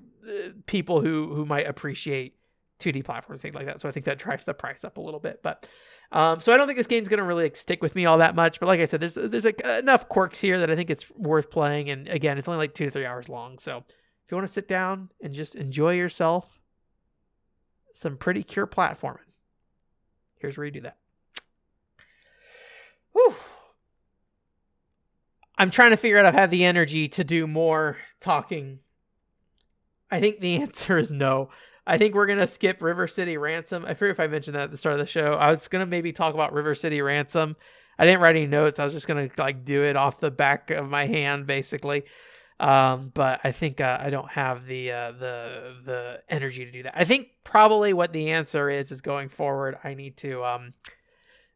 people who might appreciate 2D platforms, things like that. So I think that drives the price up a little bit. But so I don't think this game's gonna really like stick with me all that much. But like I said, there's like enough quirks here that I think it's worth playing. And again, it's only like 2 to 3 hours long, so if you want to sit down and just enjoy yourself some pretty pure platforming, here's where you do that. Whew. I'm trying to figure out if I have the energy to do more talking. I think the answer is no. I think we're going to skip River City Ransom. I forget if I mentioned that at the start of the show. I was going to maybe talk about River City Ransom. I didn't write any notes. I was just going to like do it off the back of my hand, basically. But I think I don't have the energy to do that. I think probably what the answer is going forward, I need to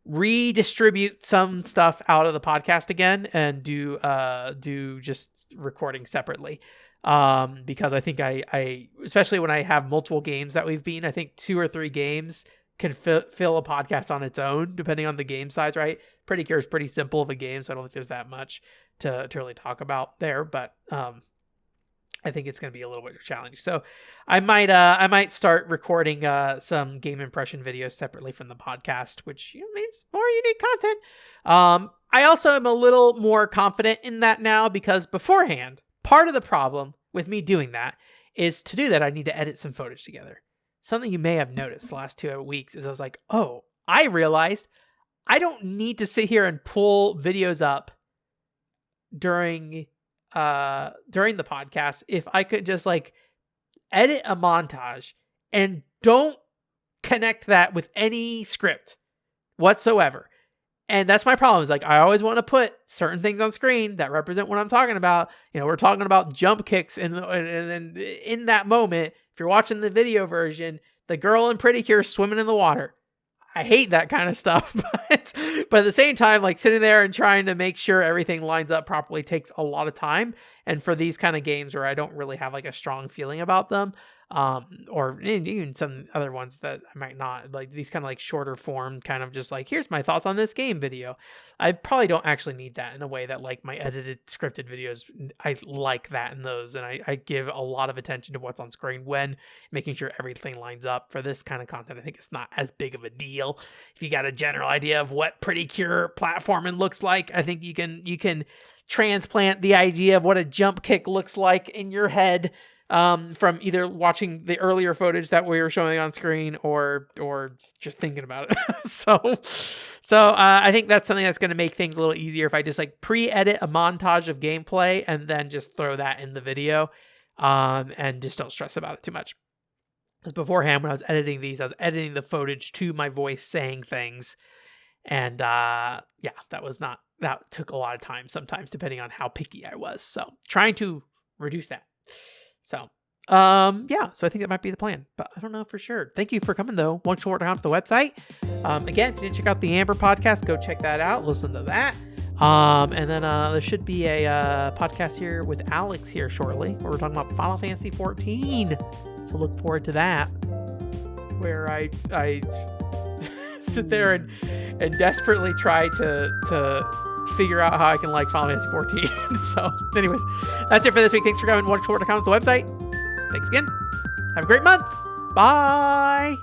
redistribute some stuff out of the podcast again and do just recording separately. Because I think I especially when I have multiple games that we've beaten, I think 2 or 3 games can fill a podcast on its own, depending on the game size, right? Pretty Cure is pretty simple of a game, so I don't think there's that much to really talk about there, but I think it's going to be a little bit of a challenge. So I might start recording some game impression videos separately from the podcast, which means more unique content. I also am a little more confident in that now, because beforehand, part of the problem with me doing that is to do that, I need to edit some footage together. Something you may have noticed the last 2 weeks is I was like, oh, I realized I don't need to sit here and pull videos up during the podcast if I could just like edit a montage and don't connect that with any script whatsoever. And that's my problem, is like I always want to put certain things on screen that represent what I'm talking about. You know, we're talking about jump kicks, and then in that moment, if you're watching the video version, the girl in Pretty Cure swimming in the water. I hate that kind of stuff, but at the same time, like sitting there and trying to make sure everything lines up properly takes a lot of time. And for these kind of games where I don't really have like a strong feeling about them, or even some other ones that I might not, like these kind of like shorter form, kind of just like, here's my thoughts on this game video. I probably don't actually need that in a way that like my edited scripted videos, I like that in those. And I give a lot of attention to what's on screen when making sure everything lines up. For this kind of content, I think it's not as big of a deal. If you got a general idea of what Pretty Cure platforming looks like, I think you can transplant the idea of what a jump kick looks like in your head, from either watching the earlier footage that we were showing on screen or just thinking about it. So I think that's something that's going to make things a little easier if I just like pre-edit a montage of gameplay and then just throw that in the video, and just don't stress about it too much. Because beforehand, when I was editing these, I was editing the footage to my voice saying things. And that took a lot of time sometimes, depending on how picky I was. So trying to reduce that. So I think that might be the plan, but I don't know for sure. Thank you for coming though. OneController.com to the website. Again, if you didn't check out the Amber podcast, go check that out. Listen to that. And then there should be a podcast here with Alex here shortly, where we're talking about Final Fantasy 14. So look forward to that, where I sit there and desperately try to figure out how I can like Final Fantasy 14. So anyways, that's it for this week. Thanks for coming. OneController.com is the website. Thanks again. Have a great month. Bye.